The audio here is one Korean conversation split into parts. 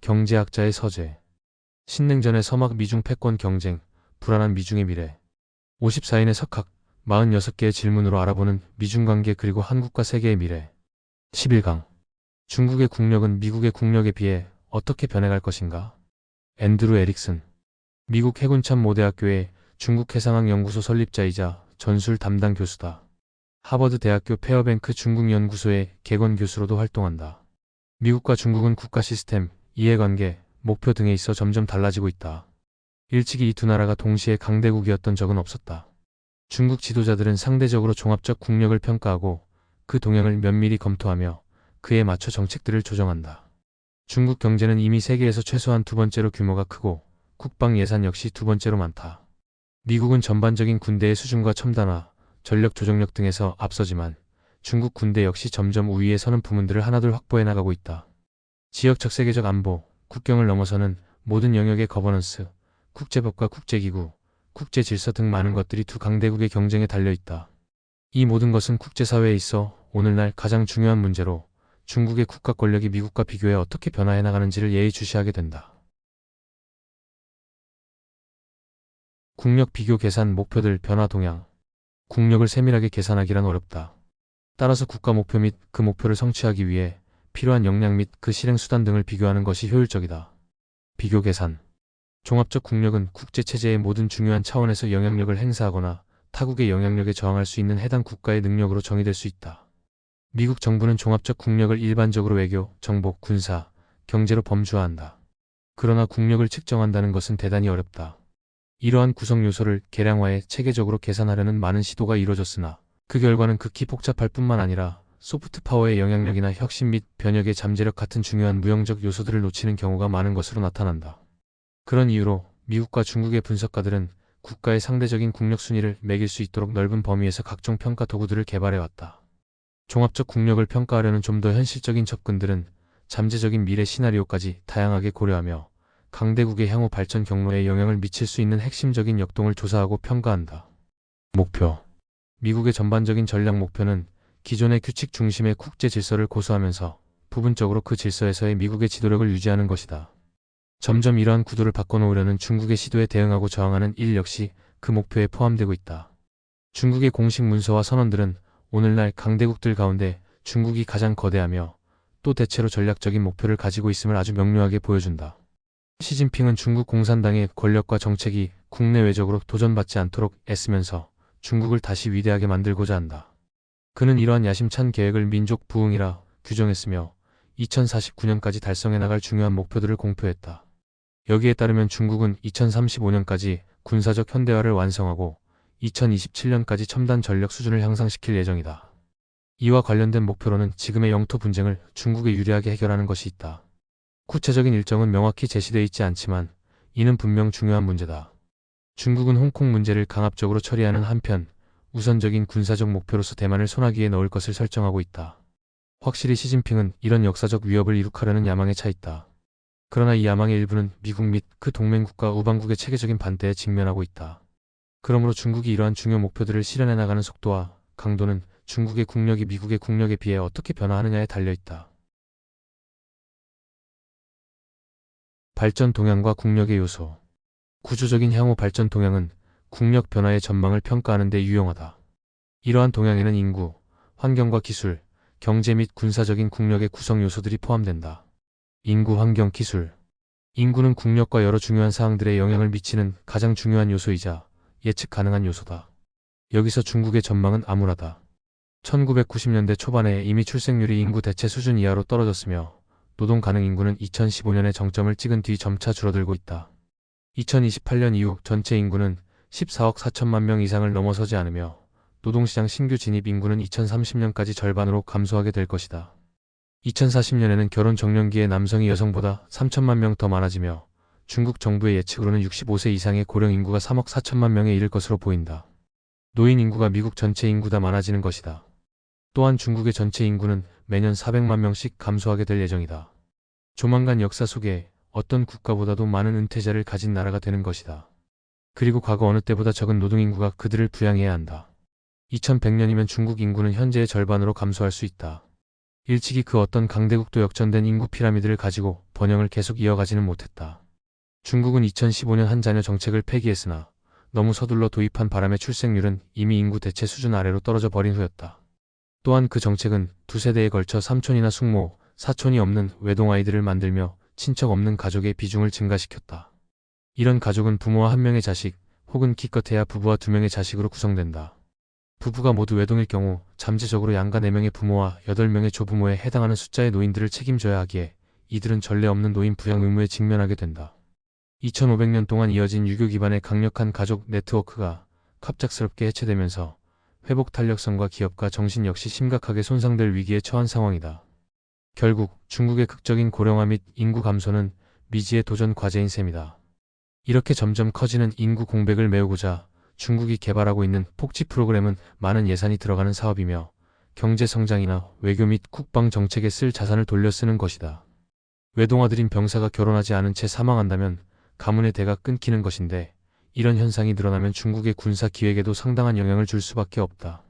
경제학자의 서재. 신냉전의 서막 미중 패권 경쟁, 불안한 미중의 미래. 54인의 석학, 46개의 질문으로 알아보는 미중 관계 그리고 한국과 세계의 미래. 11강. 중국의 국력은 미국의 국력에 비해 어떻게 변해갈 것인가? 앤드루 에릭슨. 미국 해군참모대학교의 중국해상학연구소 설립자이자 전술 담당 교수다. 하버드 대학교 페어뱅크 중국연구소의 객원 교수로도 활동한다. 미국과 중국은 국가 시스템, 이해관계, 목표 등에 있어 점점 달라지고 있다. 일찍이 이 두 나라가 동시에 강대국이었던 적은 없었다. 중국 지도자들은 상대적으로 종합적 국력을 평가하고 그 동향을 면밀히 검토하며 그에 맞춰 정책들을 조정한다. 중국 경제는 이미 세계에서 최소한 두 번째로 규모가 크고 국방 예산 역시 두 번째로 많다. 미국은 전반적인 군대의 수준과 첨단화, 전력 조정력 등에서 앞서지만 중국 군대 역시 점점 우위에 서는 부문들을 하나둘 확보해 나가고 있다. 지역적 세계적 안보, 국경을 넘어서는 모든 영역의 거버넌스, 국제법과 국제기구, 국제질서 등 많은 것들이 두 강대국의 경쟁에 달려있다. 이 모든 것은 국제사회에 있어 오늘날 가장 중요한 문제로 중국의 국가 권력이 미국과 비교해 어떻게 변화해 나가는지를 예의주시하게 된다. 국력 비교 계산 목표들 변화 동향. 국력을 세밀하게 계산하기란 어렵다. 따라서 국가 목표 및 그 목표를 성취하기 위해 필요한 역량 및 그 실행 수단 등을 비교하는 것이 효율적이다. 비교 계산. 종합적 국력은 국제체제의 모든 중요한 차원에서 영향력을 행사하거나 타국의 영향력에 저항할 수 있는 해당 국가의 능력으로 정의될 수 있다. 미국 정부는 종합적 국력을 일반적으로 외교, 정보, 군사, 경제로 범주화한다. 그러나 국력을 측정한다는 것은 대단히 어렵다. 이러한 구성 요소를 계량화해 체계적으로 계산하려는 많은 시도가 이루어졌으나 그 결과는 극히 복잡할 뿐만 아니라 소프트 파워의 영향력이나 혁신 및 변혁의 잠재력 같은 중요한 무형적 요소들을 놓치는 경우가 많은 것으로 나타난다. 그런 이유로 미국과 중국의 분석가들은 국가의 상대적인 국력 순위를 매길 수 있도록 넓은 범위에서 각종 평가 도구들을 개발해왔다. 종합적 국력을 평가하려는 좀 더 현실적인 접근들은 잠재적인 미래 시나리오까지 다양하게 고려하며 강대국의 향후 발전 경로에 영향을 미칠 수 있는 핵심적인 역동을 조사하고 평가한다. 목표. 미국의 전반적인 전략 목표는 기존의 규칙 중심의 국제 질서를 고수하면서 부분적으로 그 질서에서의 미국의 지도력을 유지하는 것이다. 점점 이러한 구도를 바꿔놓으려는 중국의 시도에 대응하고 저항하는 일 역시 그 목표에 포함되고 있다. 중국의 공식 문서와 선언들은 오늘날 강대국들 가운데 중국이 가장 거대하며 또 대체로 전략적인 목표를 가지고 있음을 아주 명료하게 보여준다. 시진핑은 중국 공산당의 권력과 정책이 국내 외적으로 도전받지 않도록 애쓰면서 중국을 다시 위대하게 만들고자 한다. 그는 이러한 야심찬 계획을 민족 부흥이라 규정했으며 2049년까지 달성해 나갈 중요한 목표들을 공표했다. 여기에 따르면 중국은 2035년까지 군사적 현대화를 완성하고 2027년까지 첨단 전력 수준을 향상시킬 예정이다. 이와 관련된 목표로는 지금의 영토 분쟁을 중국에 유리하게 해결하는 것이 있다. 구체적인 일정은 명확히 제시되어 있지 않지만 이는 분명 중요한 문제다. 중국은 홍콩 문제를 강압적으로 처리하는 한편 우선적인 군사적 목표로서 대만을 손아귀에 넣을 것을 설정하고 있다. 확실히 시진핑은 이런 역사적 위협을 이룩하려는 야망에 차 있다. 그러나 이 야망의 일부는 미국 및 그 동맹국가 우방국의 체계적인 반대에 직면하고 있다. 그러므로 중국이 이러한 중요 목표들을 실현해 나가는 속도와 강도는 중국의 국력이 미국의 국력에 비해 어떻게 변화하느냐에 달려있다. 발전 동향과 국력의 요소. 구조적인 향후 발전 동향은 국력 변화의 전망을 평가하는 데 유용하다. 이러한 동향에는 인구, 환경과 기술, 경제 및 군사적인 국력의 구성 요소들이 포함된다. 인구, 환경, 기술. 인구는 국력과 여러 중요한 사항들에 영향을 미치는 가장 중요한 요소이자 예측 가능한 요소다. 여기서 중국의 전망은 암울하다. 1990년대 초반에 이미 출생률이 인구 대체 수준 이하로 떨어졌으며 노동 가능 인구는 2015년에 정점을 찍은 뒤 점차 줄어들고 있다. 2028년 이후 전체 인구는 14억 4천만 명 이상을 넘어서지 않으며 노동시장 신규 진입 인구는 2030년까지 절반으로 감소하게 될 것이다. 2040년에는 결혼 정년기의 남성이 여성보다 3천만 명 더 많아지며 중국 정부의 예측으로는 65세 이상의 고령 인구가 3억 4천만 명에 이를 것으로 보인다. 노인 인구가 미국 전체 인구보다 많아지는 것이다. 또한 중국의 전체 인구는 매년 400만 명씩 감소하게 될 예정이다. 조만간 역사 속에 어떤 국가보다도 많은 은퇴자를 가진 나라가 되는 것이다. 그리고 과거 어느 때보다 적은 노동인구가 그들을 부양해야 한다. 2100년이면 중국 인구는 현재의 절반으로 감소할 수 있다. 일찍이 그 어떤 강대국도 역전된 인구 피라미드를 가지고 번영을 계속 이어가지는 못했다. 중국은 2015년 한 자녀 정책을 폐기했으나 너무 서둘러 도입한 바람에 출생률은 이미 인구 대체 수준 아래로 떨어져 버린 후였다. 또한 그 정책은 두 세대에 걸쳐 삼촌이나 숙모, 사촌이 없는 외동아이들을 만들며 친척 없는 가족의 비중을 증가시켰다. 이런 가족은 부모와 한 명의 자식, 혹은 기껏해야 부부와 두 명의 자식으로 구성된다. 부부가 모두 외동일 경우 잠재적으로 양가 4명의 부모와 8명의 조부모에 해당하는 숫자의 노인들을 책임져야 하기에 이들은 전례 없는 노인 부양 의무에 직면하게 된다. 2500년 동안 이어진 유교 기반의 강력한 가족 네트워크가 갑작스럽게 해체되면서 회복 탄력성과 기업가 정신 역시 심각하게 손상될 위기에 처한 상황이다. 결국 중국의 극적인 고령화 및 인구 감소는 미지의 도전 과제인 셈이다. 이렇게 점점 커지는 인구 공백을 메우고자 중국이 개발하고 있는 폭지 프로그램은 많은 예산이 들어가는 사업이며 경제 성장이나 외교 및 국방 정책에 쓸 자산을 돌려 쓰는 것이다. 외동아들인 병사가 결혼하지 않은 채 사망한다면 가문의 대가 끊기는 것인데 이런 현상이 늘어나면 중국의 군사 기획에도 상당한 영향을 줄 수밖에 없다.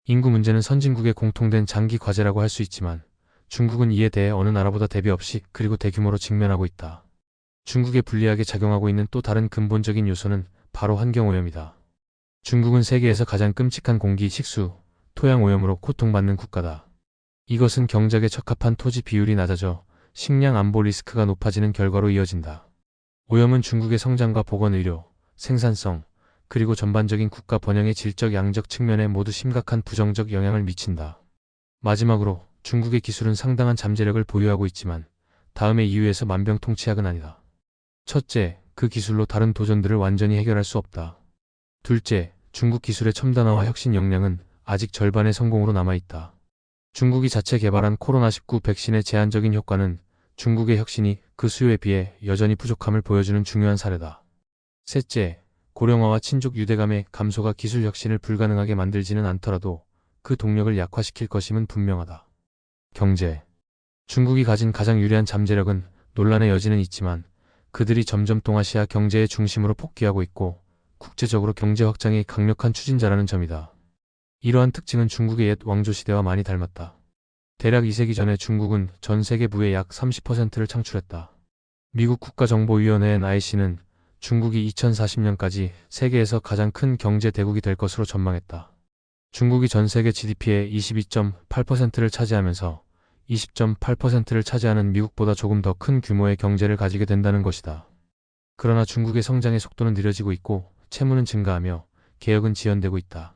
인구 문제는 선진국의 공통된 장기 과제라고 할 수 있지만 중국은 이에 대해 어느 나라보다 대비 없이 그리고 대규모로 직면하고 있다. 중국에 불리하게 작용하고 있는 또 다른 근본적인 요소는 바로 환경오염이다. 중국은 세계에서 가장 끔찍한 공기, 식수, 토양 오염으로 고통받는 국가다. 이것은 경작에 적합한 토지 비율이 낮아져 식량 안보 리스크가 높아지는 결과로 이어진다. 오염은 중국의 성장과 보건의료, 생산성, 그리고 전반적인 국가 번영의 질적 양적 측면에 모두 심각한 부정적 영향을 미친다. 마지막으로 중국의 기술은 상당한 잠재력을 보유하고 있지만 다음의 이유에서 만병통치약은 아니다. 첫째, 그 기술로 다른 도전들을 완전히 해결할 수 없다. 둘째, 중국 기술의 첨단화와 혁신 역량은 아직 절반의 성공으로 남아있다. 중국이 자체 개발한 코로나19 백신의 제한적인 효과는 중국의 혁신이 그 수요에 비해 여전히 부족함을 보여주는 중요한 사례다. 셋째, 고령화와 친족 유대감의 감소가 기술 혁신을 불가능하게 만들지는 않더라도 그 동력을 약화시킬 것임은 분명하다. 경제. 중국이 가진 가장 유리한 잠재력은 논란의 여지는 있지만 그들이 점점 동아시아 경제의 중심으로 복귀하고 있고 국제적으로 경제 확장의 강력한 추진자라는 점이다. 이러한 특징은 중국의 옛 왕조 시대와 많이 닮았다. 대략 2세기 전에 중국은 전 세계 부의 약 30%를 창출했다. 미국 국가정보위원회 NIC는 중국이 2040년까지 세계에서 가장 큰 경제 대국이 될 것으로 전망했다. 중국이 전 세계 GDP의 22.8%를 차지하면서 20.8%를 차지하는 미국보다 조금 더 큰 규모의 경제를 가지게 된다는 것이다. 그러나 중국의 성장의 속도는 느려지고 있고 채무는 증가하며 개혁은 지연되고 있다.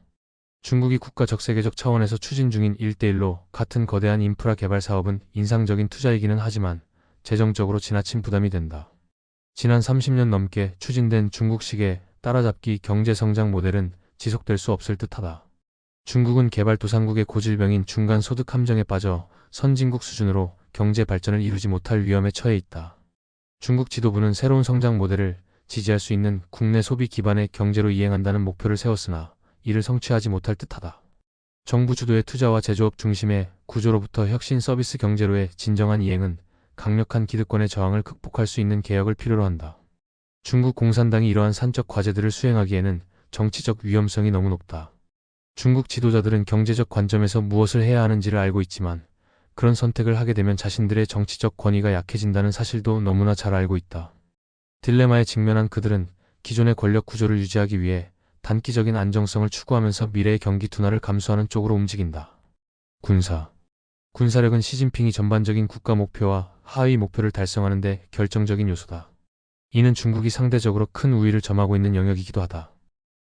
중국이 국가적 세계적 차원에서 추진 중인 1대1로 같은 거대한 인프라 개발 사업은 인상적인 투자이기는 하지만 재정적으로 지나친 부담이 된다. 지난 30년 넘게 추진된 중국식의 따라잡기 경제 성장 모델은 지속될 수 없을 듯하다. 중국은 개발도상국의 고질병인 중간 소득 함정에 빠져 선진국 수준으로 경제 발전을 이루지 못할 위험에 처해 있다. 중국 지도부는 새로운 성장 모델을 지지할 수 있는 국내 소비 기반의 경제로 이행한다는 목표를 세웠으나 이를 성취하지 못할 듯하다. 정부 주도의 투자와 제조업 중심의 구조로부터 혁신 서비스 경제로의 진정한 이행은 강력한 기득권의 저항을 극복할 수 있는 개혁을 필요로 한다. 중국 공산당이 이러한 산적 과제들을 수행하기에는 정치적 위험성이 너무 높다. 중국 지도자들은 경제적 관점에서 무엇을 해야 하는지를 알고 있지만 그런 선택을 하게 되면 자신들의 정치적 권위가 약해진다는 사실도 너무나 잘 알고 있다. 딜레마에 직면한 그들은 기존의 권력 구조를 유지하기 위해 단기적인 안정성을 추구하면서 미래의 경기 둔화를 감수하는 쪽으로 움직인다. 군사력은 시진핑이 전반적인 국가 목표와 하위 목표를 달성하는 데 결정적인 요소다. 이는 중국이 상대적으로 큰 우위를 점하고 있는 영역이기도 하다.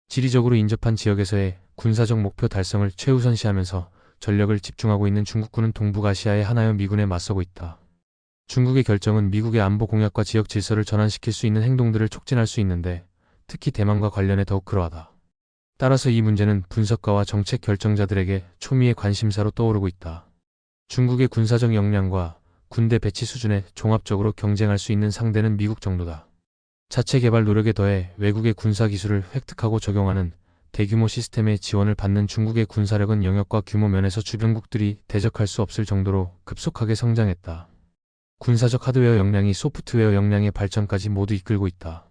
지리적으로 인접한 지역에서의 군사적 목표 달성을 최우선시하면서 전력을 집중하고 있는 중국군은 동북아시아의 하나여 미군에 맞서고 있다. 중국의 결정은 미국의 안보 공약과 지역 질서를 전환시킬 수 있는 행동들을 촉진할 수 있는데 특히 대만과 관련해 더욱 그러하다. 따라서 이 문제는 분석가와 정책 결정자들에게 초미의 관심사로 떠오르고 있다. 중국의 군사적 역량과 군대 배치 수준에 종합적으로 경쟁할 수 있는 상대는 미국 정도다. 자체 개발 노력에 더해 외국의 군사 기술을 획득하고 적용하는 대규모 시스템의 지원을 받는 중국의 군사력은 영역과 규모 면에서 주변국들이 대적할 수 없을 정도로 급속하게 성장했다. 군사적 하드웨어 역량이 소프트웨어 역량의 발전까지 모두 이끌고 있다.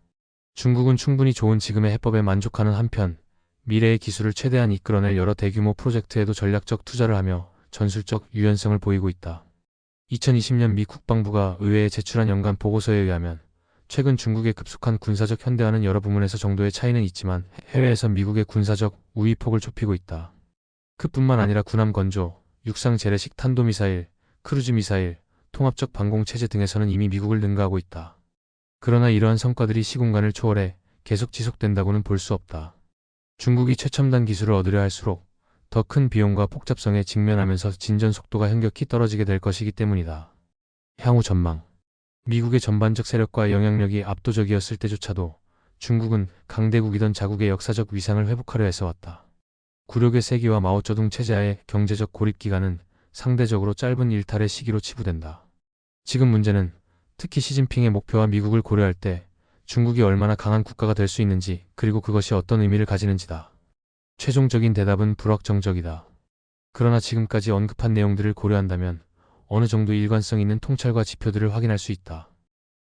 중국은 충분히 좋은 지금의 해법에 만족하는 한편 미래의 기술을 최대한 이끌어낼 여러 대규모 프로젝트에도 전략적 투자를 하며 전술적 유연성을 보이고 있다. 2020년 미 국방부가 의회에 제출한 연간 보고서에 의하면 최근 중국의 급속한 군사적 현대화는 여러 부문에서 정도의 차이는 있지만 해외에서 미국의 군사적 우위폭을 좁히고 있다. 그뿐만 아니라 군함 건조, 육상 재래식 탄도미사일, 크루즈 미사일, 통합적 방공체제 등에서는 이미 미국을 능가하고 있다. 그러나 이러한 성과들이 시공간을 초월해 계속 지속된다고는 볼 수 없다. 중국이 최첨단 기술을 얻으려 할수록 더 큰 비용과 복잡성에 직면하면서 진전 속도가 현격히 떨어지게 될 것이기 때문이다. 향후 전망. 미국의 전반적 세력과 영향력이 압도적이었을 때조차도 중국은 강대국이던 자국의 역사적 위상을 회복하려 애써왔다. 굴욕의 세기와 마오쩌둥 체제하의 경제적 고립 기간은 상대적으로 짧은 일탈의 시기로 치부된다. 지금 문제는 특히 시진핑의 목표와 미국을 고려할 때 중국이 얼마나 강한 국가가 될 수 있는지, 그리고 그것이 어떤 의미를 가지는지다. 최종적인 대답은 불확정적이다. 그러나 지금까지 언급한 내용들을 고려한다면 어느 정도 일관성 있는 통찰과 지표들을 확인할 수 있다.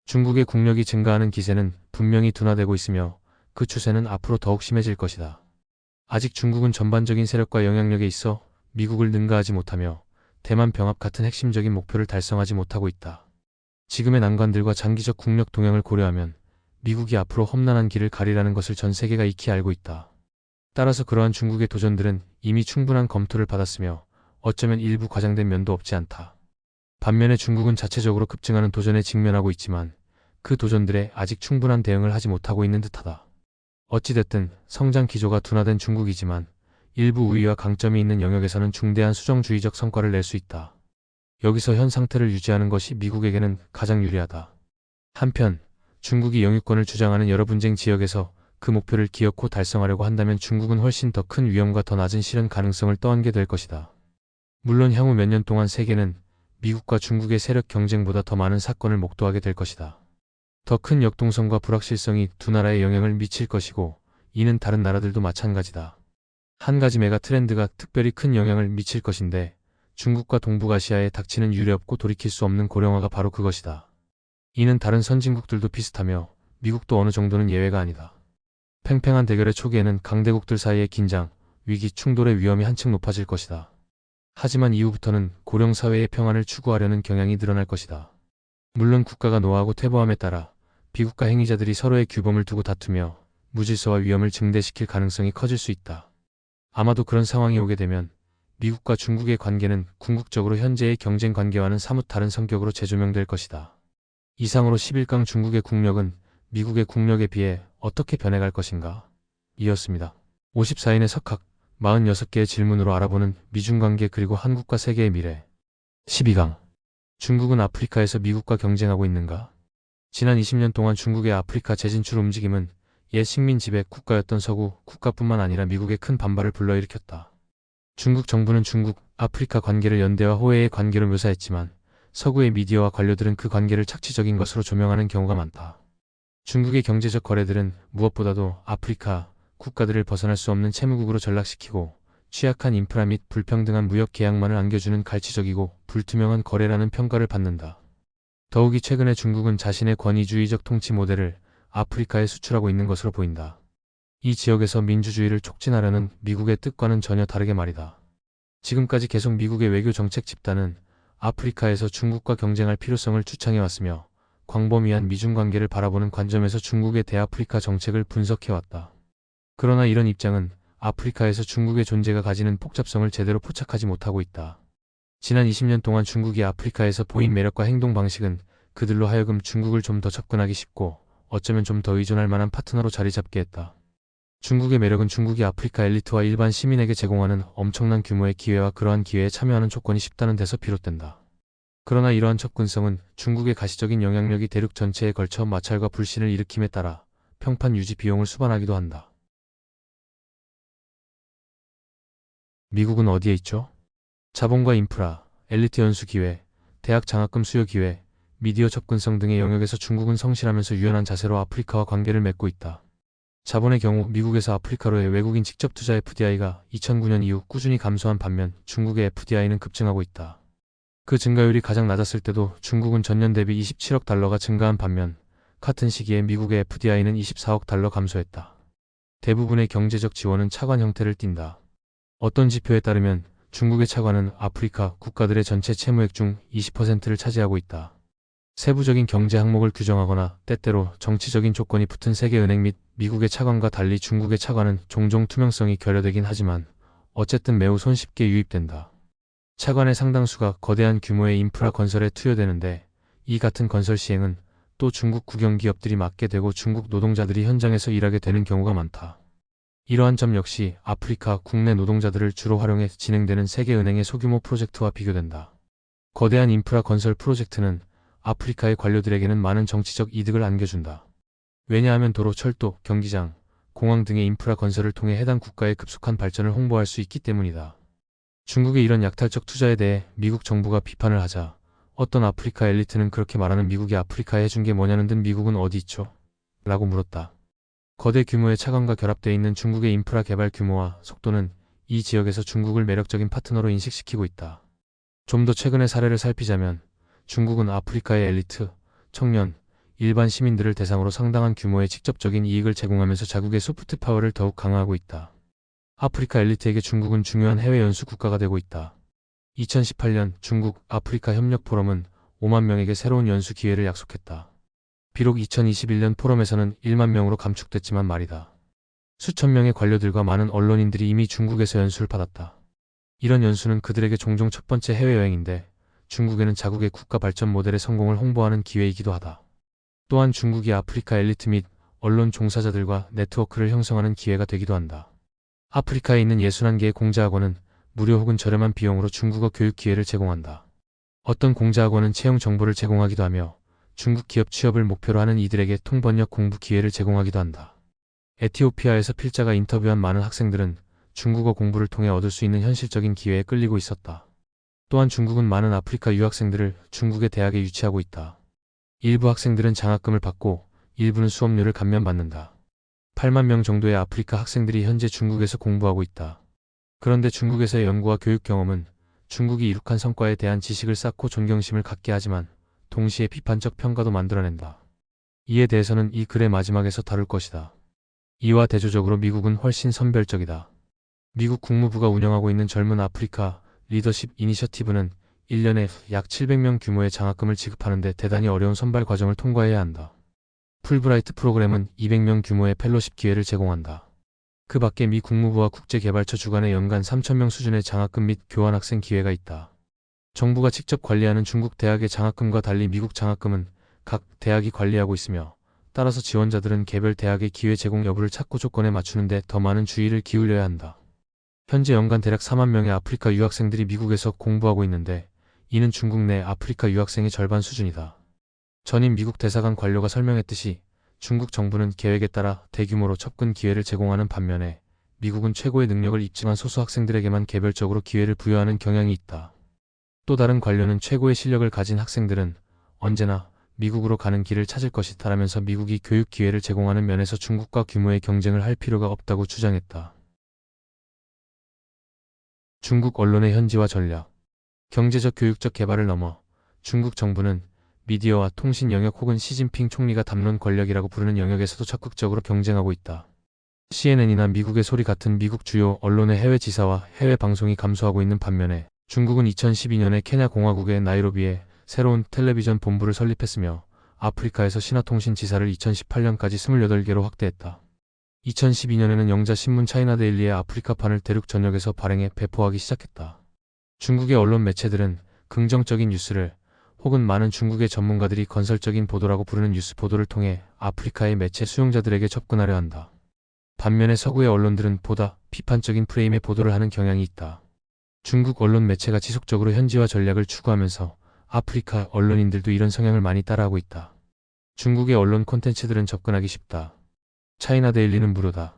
중국의 국력이 증가하는 기세는 분명히 둔화되고 있으며 그 추세는 앞으로 더욱 심해질 것이다. 아직 중국은 전반적인 세력과 영향력에 있어 미국을 능가하지 못하며 대만 병합 같은 핵심적인 목표를 달성하지 못하고 있다. 지금의 난관들과 장기적 국력 동향을 고려하면 미국이 앞으로 험난한 길을 가리라는 것을 전 세계가 익히 알고 있다. 따라서 그러한 중국의 도전들은 이미 충분한 검토를 받았으며 어쩌면 일부 과장된 면도 없지 않다. 반면에 중국은 자체적으로 급증하는 도전에 직면하고 있지만 그 도전들에 아직 충분한 대응을 하지 못하고 있는 듯하다. 어찌됐든 성장 기조가 둔화된 중국이지만 일부 우위와 강점이 있는 영역에서는 중대한 수정주의적 성과를 낼 수 있다. 여기서 현 상태를 유지하는 것이 미국에게는 가장 유리하다. 한편 중국이 영유권을 주장하는 여러 분쟁 지역에서 그 목표를 기어코 달성하려고 한다면 중국은 훨씬 더 큰 위험과 더 낮은 실현 가능성을 떠안게 될 것이다. 물론 향후 몇 년 동안 세계는 미국과 중국의 세력 경쟁보다 더 많은 사건을 목도하게 될 것이다. 더 큰 역동성과 불확실성이 두 나라에 영향을 미칠 것이고 이는 다른 나라들도 마찬가지다. 한 가지 메가 트렌드가 특별히 큰 영향을 미칠 것인데 중국과 동북아시아에 닥치는 유례없고 돌이킬 수 없는 고령화가 바로 그것이다. 이는 다른 선진국들도 비슷하며 미국도 어느 정도는 예외가 아니다. 팽팽한 대결의 초기에는 강대국들 사이의 긴장, 위기, 충돌의 위험이 한층 높아질 것이다. 하지만 이후부터는 고령 사회의 평안을 추구하려는 경향이 늘어날 것이다. 물론 국가가 노하고 퇴보함에 따라 비국가 행위자들이 서로의 규범을 두고 다투며 무질서와 위험을 증대시킬 가능성이 커질 수 있다. 아마도 그런 상황이 오게 되면 미국과 중국의 관계는 궁극적으로 현재의 경쟁 관계와는 사뭇 다른 성격으로 재조명될 것이다. 이상으로 11강 중국의 국력은 미국의 국력에 비해 어떻게 변해갈 것인가? 이었습니다. 54인의 석학, 46개의 질문으로 알아보는 미중 관계 그리고 한국과 세계의 미래. 12강. 중국은 아프리카에서 미국과 경쟁하고 있는가? 지난 20년 동안 중국의 아프리카 재진출 움직임은 옛 식민 지배 국가였던 서구 국가뿐만 아니라 미국의 큰 반발을 불러일으켰다. 중국 정부는 중국, 아프리카 관계를 연대와 호혜의 관계로 묘사했지만 서구의 미디어와 관료들은 그 관계를 착취적인 것으로 조명하는 경우가 많다. 중국의 경제적 거래들은 무엇보다도 아프리카 국가들을 벗어날 수 없는 채무국으로 전락시키고 취약한 인프라 및 불평등한 무역 계약만을 안겨주는 갈치적이고 불투명한 거래라는 평가를 받는다. 더욱이 최근에 중국은 자신의 권위주의적 통치 모델을 아프리카에 수출하고 있는 것으로 보인다. 이 지역에서 민주주의를 촉진하려는 미국의 뜻과는 전혀 다르게 말이다. 지금까지 계속 미국의 외교 정책 집단은 아프리카에서 중국과 경쟁할 필요성을 주창해왔으며 광범위한 미중 관계를 바라보는 관점에서 중국의 대아프리카 정책을 분석해왔다. 그러나 이런 입장은 아프리카에서 중국의 존재가 가지는 복잡성을 제대로 포착하지 못하고 있다. 지난 20년 동안 중국이 아프리카에서 보인 매력과 행동 방식은 그들로 하여금 중국을 좀 더 접근하기 쉽고 어쩌면 좀 더 의존할 만한 파트너로 자리 잡게 했다. 중국의 매력은 중국이 아프리카 엘리트와 일반 시민에게 제공하는 엄청난 규모의 기회와 그러한 기회에 참여하는 조건이 쉽다는 데서 비롯된다. 그러나 이러한 접근성은 중국의 가시적인 영향력이 대륙 전체에 걸쳐 마찰과 불신을 일으킴에 따라 평판 유지 비용을 수반하기도 한다. 미국은 어디에 있죠? 자본과 인프라, 엘리트 연수 기회, 대학 장학금 수요 기회, 미디어 접근성 등의 영역에서 중국은 성실하면서 유연한 자세로 아프리카와 관계를 맺고 있다. 자본의 경우 미국에서 아프리카로의 외국인 직접 투자 FDI가 2009년 이후 꾸준히 감소한 반면 중국의 FDI는 급증하고 있다. 그 증가율이 가장 낮았을 때도 중국은 전년 대비 27억 달러가 증가한 반면 같은 시기에 미국의 FDI는 24억 달러 감소했다. 대부분의 경제적 지원은 차관 형태를 띈다. 어떤 지표에 따르면 중국의 차관은 아프리카 국가들의 전체 채무액 중 20%를 차지하고 있다. 세부적인 경제 항목을 규정하거나 때때로 정치적인 조건이 붙은 세계은행 및 미국의 차관과 달리 중국의 차관은 종종 투명성이 결여되긴 하지만 어쨌든 매우 손쉽게 유입된다. 차관의 상당수가 거대한 규모의 인프라 건설에 투여되는데 이 같은 건설 시행은 또 중국 국영기업들이 맡게 되고 중국 노동자들이 현장에서 일하게 되는 경우가 많다. 이러한 점 역시 아프리카 국내 노동자들을 주로 활용해 진행되는 세계은행의 소규모 프로젝트와 비교된다. 거대한 인프라 건설 프로젝트는 아프리카의 관료들에게는 많은 정치적 이득을 안겨준다. 왜냐하면 도로, 철도, 경기장, 공항 등의 인프라 건설을 통해 해당 국가의 급속한 발전을 홍보할 수 있기 때문이다. 중국의 이런 약탈적 투자에 대해 미국 정부가 비판을 하자 어떤 아프리카 엘리트는 그렇게 말하는 미국이 아프리카에 해준 게 뭐냐는 듯 미국은 어디 있죠? 라고 물었다. 거대 규모의 차관과 결합되어 있는 중국의 인프라 개발 규모와 속도는 이 지역에서 중국을 매력적인 파트너로 인식시키고 있다. 좀 더 최근의 사례를 살피자면 중국은 아프리카의 엘리트, 청년, 일반 시민들을 대상으로 상당한 규모의 직접적인 이익을 제공하면서 자국의 소프트 파워를 더욱 강화하고 있다. 아프리카 엘리트에게 중국은 중요한 해외 연수 국가가 되고 있다. 2018년 중국 아프리카 협력 포럼은 5만 명에게 새로운 연수 기회를 약속했다. 비록 2021년 포럼에서는 1만 명으로 감축됐지만 말이다. 수천 명의 관료들과 많은 언론인들이 이미 중국에서 연수를 받았다. 이런 연수는 그들에게 종종 첫 번째 해외여행인데 중국에는 자국의 국가 발전 모델의 성공을 홍보하는 기회이기도 하다. 또한 중국이 아프리카 엘리트 및 언론 종사자들과 네트워크를 형성하는 기회가 되기도 한다. 아프리카에 있는 61개의 공자학원은 무료 혹은 저렴한 비용으로 중국어 교육 기회를 제공한다. 어떤 공자학원은 채용 정보를 제공하기도 하며 중국 기업 취업을 목표로 하는 이들에게 통번역 공부 기회를 제공하기도 한다. 에티오피아에서 필자가 인터뷰한 많은 학생들은 중국어 공부를 통해 얻을 수 있는 현실적인 기회에 끌리고 있었다. 또한 중국은 많은 아프리카 유학생들을 중국의 대학에 유치하고 있다. 일부 학생들은 장학금을 받고 일부는 수업료를 감면받는다. 8만 명 정도의 아프리카 학생들이 현재 중국에서 공부하고 있다. 그런데 중국에서의 연구와 교육 경험은 중국이 이룩한 성과에 대한 지식을 쌓고 존경심을 갖게 하지만 동시에 비판적 평가도 만들어낸다. 이에 대해서는 이 글의 마지막에서 다룰 것이다. 이와 대조적으로 미국은 훨씬 선별적이다. 미국 국무부가 운영하고 있는 젊은 아프리카 리더십 이니셔티브는 1년에 약 700명 규모의 장학금을 지급하는데 대단히 어려운 선발 과정을 통과해야 한다. 풀브라이트 프로그램은 200명 규모의 펠로십 기회를 제공한다. 그 밖에 미 국무부와 국제개발처 주관의 연간 3,000명 수준의 장학금 및 교환학생 기회가 있다. 정부가 직접 관리하는 중국 대학의 장학금과 달리 미국 장학금은 각 대학이 관리하고 있으며 따라서 지원자들은 개별 대학의 기회 제공 여부를 찾고 조건에 맞추는데 더 많은 주의를 기울여야 한다. 현재 연간 대략 4만 명의 아프리카 유학생들이 미국에서 공부하고 있는데 이는 중국 내 아프리카 유학생의 절반 수준이다. 전임 미국 대사관 관료가 설명했듯이 중국 정부는 계획에 따라 대규모로 접근 기회를 제공하는 반면에 미국은 최고의 능력을 입증한 소수 학생들에게만 개별적으로 기회를 부여하는 경향이 있다. 또 다른 관료는 최고의 실력을 가진 학생들은 언제나 미국으로 가는 길을 찾을 것이다라면서 미국이 교육 기회를 제공하는 면에서 중국과 규모의 경쟁을 할 필요가 없다고 주장했다. 중국 언론의 현지화 전략. 경제적 교육적 개발을 넘어 중국 정부는 미디어와 통신 영역 혹은 시진핑 총리가 담론 권력이라고 부르는 영역에서도 적극적으로 경쟁하고 있다. CNN이나 미국의 소리 같은 미국 주요 언론의 해외 지사와 해외 방송이 감소하고 있는 반면에 중국은 2012년에 케냐 공화국의 나이로비에 새로운 텔레비전 본부를 설립했으며 아프리카에서 신화통신 지사를 2018년까지 28개로 확대했다. 2012년에는 영자신문 차이나데일리의 아프리카판을 대륙 전역에서 발행해 배포하기 시작했다. 중국의 언론 매체들은 긍정적인 뉴스를 혹은 많은 중국의 전문가들이 건설적인 보도라고 부르는 뉴스 보도를 통해 아프리카의 매체 수용자들에게 접근하려 한다. 반면에 서구의 언론들은 보다 비판적인 프레임의 보도를 하는 경향이 있다. 중국 언론 매체가 지속적으로 현지화 전략을 추구하면서 아프리카 언론인들도 이런 성향을 많이 따라하고 있다. 중국의 언론 콘텐츠들은 접근하기 쉽다. 차이나데일리는 무료다.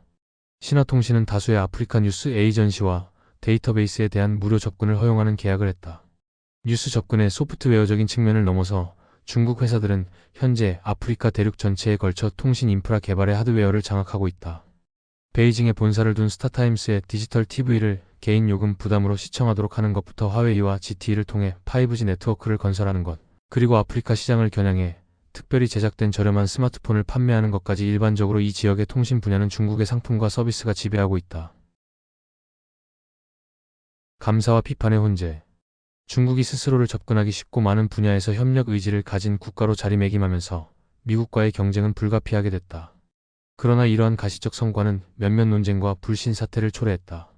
신화통신은 다수의 아프리카 뉴스 에이전시와 데이터베이스에 대한 무료 접근을 허용하는 계약을 했다. 뉴스 접근의 소프트웨어적인 측면을 넘어서 중국 회사들은 현재 아프리카 대륙 전체에 걸쳐 통신 인프라 개발의 하드웨어를 장악하고 있다. 베이징에 본사를 둔 스타타임스의 디지털 TV를 개인 요금 부담으로 시청하도록 하는 것부터 화웨이와 GTE를 통해 5G 네트워크를 건설하는 것, 그리고 아프리카 시장을 겨냥해 특별히 제작된 저렴한 스마트폰을 판매하는 것까지 일반적으로 이 지역의 통신 분야는 중국의 상품과 서비스가 지배하고 있다. 감사와 비판의 혼재. 중국이 스스로를 접근하기 쉽고 많은 분야에서 협력 의지를 가진 국가로 자리매김하면서 미국과의 경쟁은 불가피하게 됐다. 그러나 이러한 가시적 성과는 몇몇 논쟁과 불신 사태를 초래했다.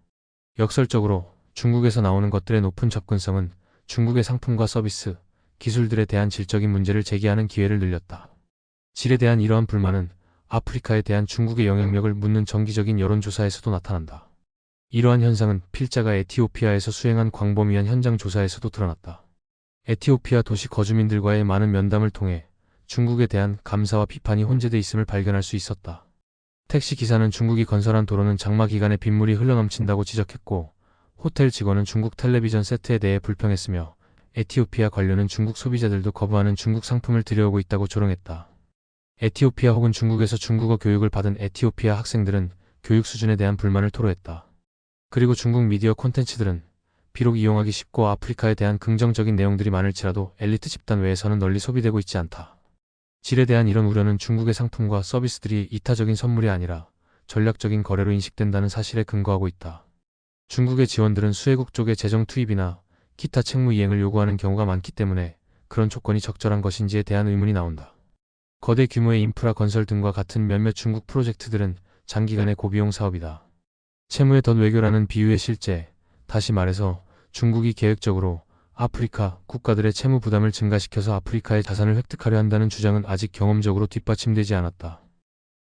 역설적으로 중국에서 나오는 것들의 높은 접근성은 중국의 상품과 서비스, 기술들에 대한 질적인 문제를 제기하는 기회를 늘렸다. 질에 대한 이러한 불만은 아프리카에 대한 중국의 영향력을 묻는 정기적인 여론조사에서도 나타난다. 이러한 현상은 필자가 에티오피아에서 수행한 광범위한 현장 조사에서도 드러났다. 에티오피아 도시 거주민들과의 많은 면담을 통해 중국에 대한 감사와 비판이 혼재돼 있음을 발견할 수 있었다. 택시 기사는 중국이 건설한 도로는 장마 기간에 빗물이 흘러넘친다고 지적했고, 호텔 직원은 중국 텔레비전 세트에 대해 불평했으며, 에티오피아 관료는 중국 소비자들도 거부하는 중국 상품을 들여오고 있다고 조롱했다. 에티오피아 혹은 중국에서 중국어 교육을 받은 에티오피아 학생들은 교육 수준에 대한 불만을 토로했다. 그리고 중국 미디어 콘텐츠들은 비록 이용하기 쉽고 아프리카에 대한 긍정적인 내용들이 많을지라도 엘리트 집단 외에서는 널리 소비되고 있지 않다. 질에 대한 이런 우려는 중국의 상품과 서비스들이 이타적인 선물이 아니라 전략적인 거래로 인식된다는 사실에 근거하고 있다. 중국의 지원들은 수혜국 쪽의 재정 투입이나 기타 책무 이행을 요구하는 경우가 많기 때문에 그런 조건이 적절한 것인지에 대한 의문이 나온다. 거대 규모의 인프라 건설 등과 같은 몇몇 중국 프로젝트들은 장기간의 고비용 사업이다. 채무의 덫 외교라는 비유의 실제, 다시 말해서 중국이 계획적으로 아프리카 국가들의 채무 부담을 증가시켜서 아프리카의 자산을 획득하려 한다는 주장은 아직 경험적으로 뒷받침되지 않았다.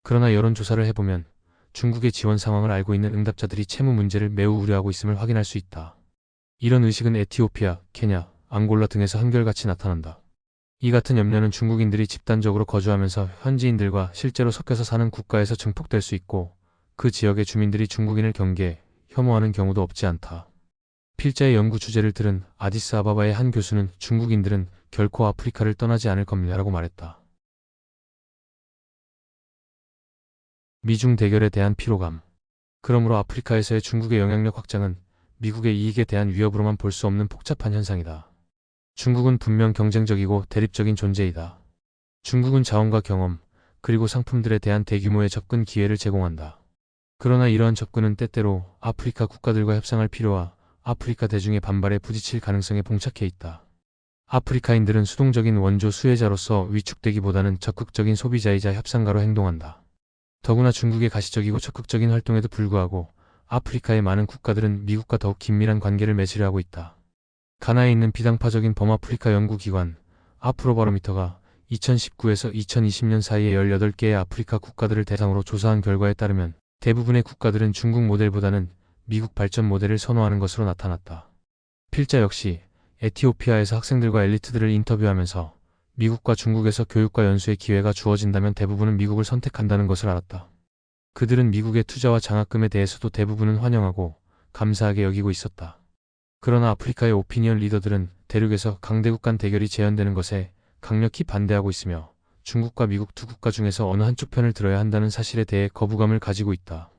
그러나 여론조사를 해보면 중국의 지원 상황을 알고 있는 응답자들이 채무 문제를 매우 우려하고 있음을 확인할 수 있다. 이런 의식은 에티오피아, 케냐, 앙골라 등에서 한결같이 나타난다. 이 같은 염려는 중국인들이 집단적으로 거주하면서 현지인들과 실제로 섞여서 사는 국가에서 증폭될 수 있고, 그 지역의 주민들이 중국인을 경계, 혐오하는 경우도 없지 않다. 필자의 연구 주제를 들은 아디스아바바의 한 교수는 중국인들은 결코 아프리카를 떠나지 않을 겁니다라고 말했다. 미중 대결에 대한 피로감. 그러므로 아프리카에서의 중국의 영향력 확장은 미국의 이익에 대한 위협으로만 볼 수 없는 복잡한 현상이다. 중국은 분명 경쟁적이고 대립적인 존재이다. 중국은 자원과 경험, 그리고 상품들에 대한 대규모의 접근 기회를 제공한다. 그러나 이러한 접근은 때때로 아프리카 국가들과 협상할 필요와 아프리카 대중의 반발에 부딪힐 가능성에 봉착해 있다. 아프리카인들은 수동적인 원조 수혜자로서 위축되기보다는 적극적인 소비자이자 협상가로 행동한다. 더구나 중국의 가시적이고 적극적인 활동에도 불구하고 아프리카의 많은 국가들은 미국과 더욱 긴밀한 관계를 맺으려 하고 있다. 가나에 있는 비당파적인 범아프리카 연구기관 아프로바로미터가 2019에서 2020년 사이에 18개의 아프리카 국가들을 대상으로 조사한 결과에 따르면 대부분의 국가들은 중국 모델보다는 미국 발전 모델을 선호하는 것으로 나타났다. 필자 역시 에티오피아에서 학생들과 엘리트들을 인터뷰하면서 미국과 중국에서 교육과 연수의 기회가 주어진다면 대부분은 미국을 선택한다는 것을 알았다. 그들은 미국의 투자와 장학금에 대해서도 대부분은 환영하고 감사하게 여기고 있었다. 그러나 아프리카의 오피니언 리더들은 대륙에서 강대국 간 대결이 재현되는 것에 강력히 반대하고 있으며 중국과 미국 두 국가 중에서 어느 한쪽 편을 들어야 한다는 사실에 대해 거부감을 가지고 있다.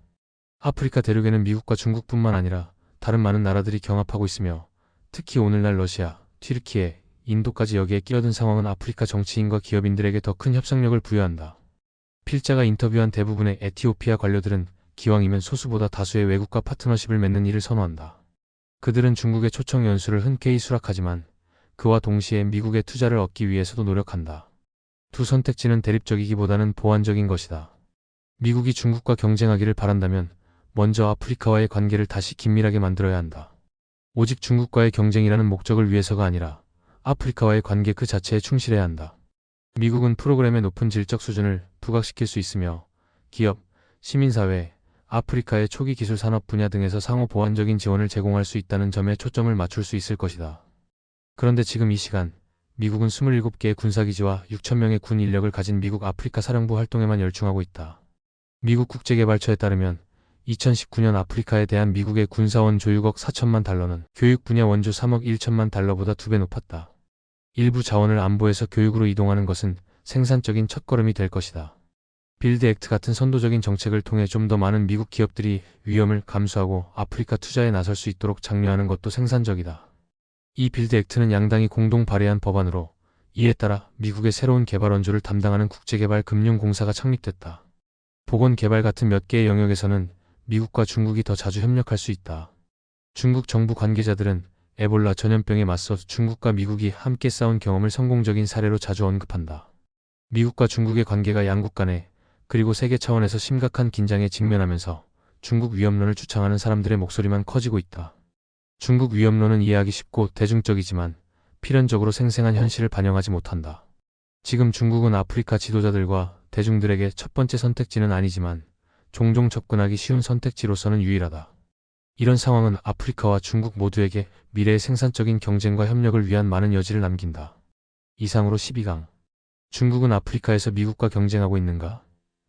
아프리카 대륙에는 미국과 중국뿐만 아니라 다른 많은 나라들이 경합하고 있으며 특히 오늘날 러시아, 튀르키예, 인도까지 여기에 끼어든 상황은 아프리카 정치인과 기업인들에게 더 큰 협상력을 부여한다. 필자가 인터뷰한 대부분의 에티오피아 관료들은 기왕이면 소수보다 다수의 외국과 파트너십을 맺는 일을 선호한다. 그들은 중국의 초청 연수를 흔쾌히 수락하지만 그와 동시에 미국의 투자를 얻기 위해서도 노력한다. 두 선택지는 대립적이기보다는 보완적인 것이다. 미국이 중국과 경쟁하기를 바란다면 먼저 아프리카와의 관계를 다시 긴밀하게 만들어야 한다. 오직 중국과의 경쟁이라는 목적을 위해서가 아니라 아프리카와의 관계 그 자체에 충실해야 한다. 미국은 프로그램의 높은 질적 수준을 부각시킬 수 있으며 기업, 시민사회, 아프리카의 초기 기술 산업 분야 등에서 상호 보완적인 지원을 제공할 수 있다는 점에 초점을 맞출 수 있을 것이다. 그런데 지금 이 시간 미국은 27개의 군사기지와 6,000명의 군 인력을 가진 미국 아프리카 사령부 활동에만 열중하고 있다. 미국 국제개발처에 따르면 2019년 아프리카에 대한 미국의 군사원 조육억 4천만 달러는 교육 분야 원조 3억 1천만 달러보다 2배 높았다. 일부 자원을 안보에서 교육으로 이동하는 것은 생산적인 첫걸음이 될 것이다. 빌드 액트 같은 선도적인 정책을 통해 좀 더 많은 미국 기업들이 위험을 감수하고 아프리카 투자에 나설 수 있도록 장려하는 것도 생산적이다. 이 빌드 액트는 양당이 공동 발의한 법안으로 이에 따라 미국의 새로운 개발 원조를 담당하는 국제개발금융공사가 창립됐다. 보건개발 같은 몇 개의 영역에서는 미국과 중국이 더 자주 협력할 수 있다. 중국 정부 관계자들은 에볼라 전염병에 맞서 중국과 미국이 함께 싸운 경험을 성공적인 사례로 자주 언급한다. 미국과 중국의 관계가 양국 간에 그리고 세계 차원에서 심각한 긴장에 직면하면서 중국 위협론을 주창하는 사람들의 목소리만 커지고 있다. 중국 위협론은 이해하기 쉽고 대중적이지만 필연적으로 생생한 현실을 반영하지 못한다. 지금 중국은 아프리카 지도자들과 대중들에게 첫 번째 선택지는 아니지만 종종 접근하기 쉬운 선택지로서는 유일하다. 이런 상황은 아프리카와 중국 모두에게 미래의 생산적인 경쟁과 협력을 위한 많은 여지를 남긴다. 이상으로 12강. 중국은 아프리카에서 미국과 경쟁하고 있는가?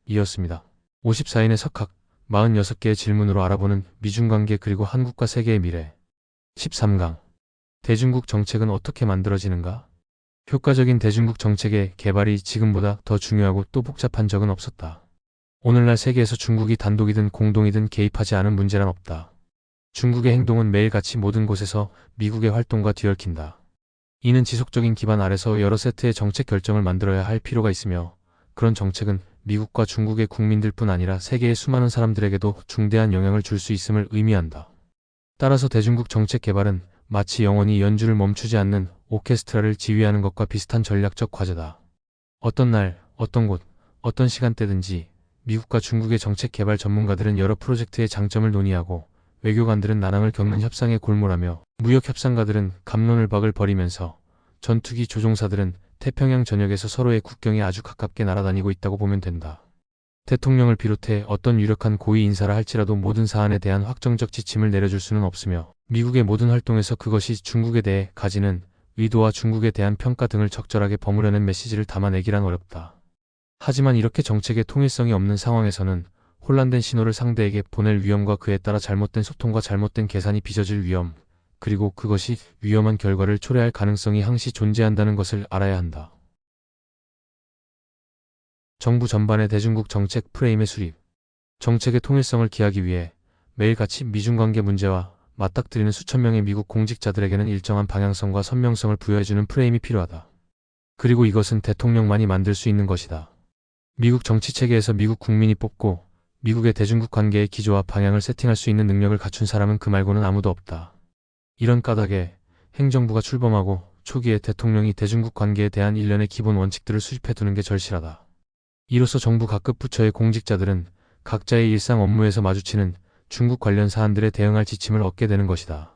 이었습니다. 54인의 석학, 46개의 질문으로 알아보는 미중관계 그리고 한국과 세계의 미래. 13강. 대중국 정책은 어떻게 만들어지는가? 효과적인 대중국 정책의 개발이 지금보다 더 중요하고 또 복잡한 적은 없었다. 오늘날 세계에서 중국이 단독이든 공동이든 개입하지 않은 문제란 없다. 중국의 행동은 매일같이 모든 곳에서 미국의 활동과 뒤얽힌다. 이는 지속적인 기반 아래서 여러 세트의 정책 결정을 만들어야 할 필요가 있으며 그런 정책은 미국과 중국의 국민들뿐 아니라 세계의 수많은 사람들에게도 중대한 영향을 줄 수 있음을 의미한다. 따라서 대중국 정책 개발은 마치 영원히 연주를 멈추지 않는 오케스트라를 지휘하는 것과 비슷한 전략적 과제다. 어떤 날, 어떤 곳, 어떤 시간대든지 미국과 중국의 정책 개발 전문가들은 여러 프로젝트의 장점을 논의하고 외교관들은 난항을 겪는 협상에 골몰하며 무역협상가들은 갑론을 박을 벌이면서 전투기 조종사들은 태평양 전역에서 서로의 국경에 아주 가깝게 날아다니고 있다고 보면 된다. 대통령을 비롯해 어떤 유력한 고위 인사라 할지라도 모든 사안에 대한 확정적 지침을 내려줄 수는 없으며 미국의 모든 활동에서 그것이 중국에 대해 가지는 의도와 중국에 대한 평가 등을 적절하게 버무려낸 메시지를 담아내기란 어렵다. 하지만 이렇게 정책의 통일성이 없는 상황에서는 혼란된 신호를 상대에게 보낼 위험과 그에 따라 잘못된 소통과 잘못된 계산이 빚어질 위험, 그리고 그것이 위험한 결과를 초래할 가능성이 항시 존재한다는 것을 알아야 한다. 정부 전반의 대중국 정책 프레임의 수립. 정책의 통일성을 기하기 위해 매일같이 미중관계 문제와 맞닥뜨리는 수천 명의 미국 공직자들에게는 일정한 방향성과 선명성을 부여해주는 프레임이 필요하다. 그리고 이것은 대통령만이 만들 수 있는 것이다. 미국 정치체계에서 미국 국민이 뽑고 미국의 대중국 관계의 기조와 방향을 세팅할 수 있는 능력을 갖춘 사람은 그 말고는 아무도 없다. 이런 까닭에 행정부가 출범하고 초기에 대통령이 대중국 관계에 대한 일련의 기본 원칙들을 수립해두는 게 절실하다. 이로써 정부 각급 부처의 공직자들은 각자의 일상 업무에서 마주치는 중국 관련 사안들에 대응할 지침을 얻게 되는 것이다.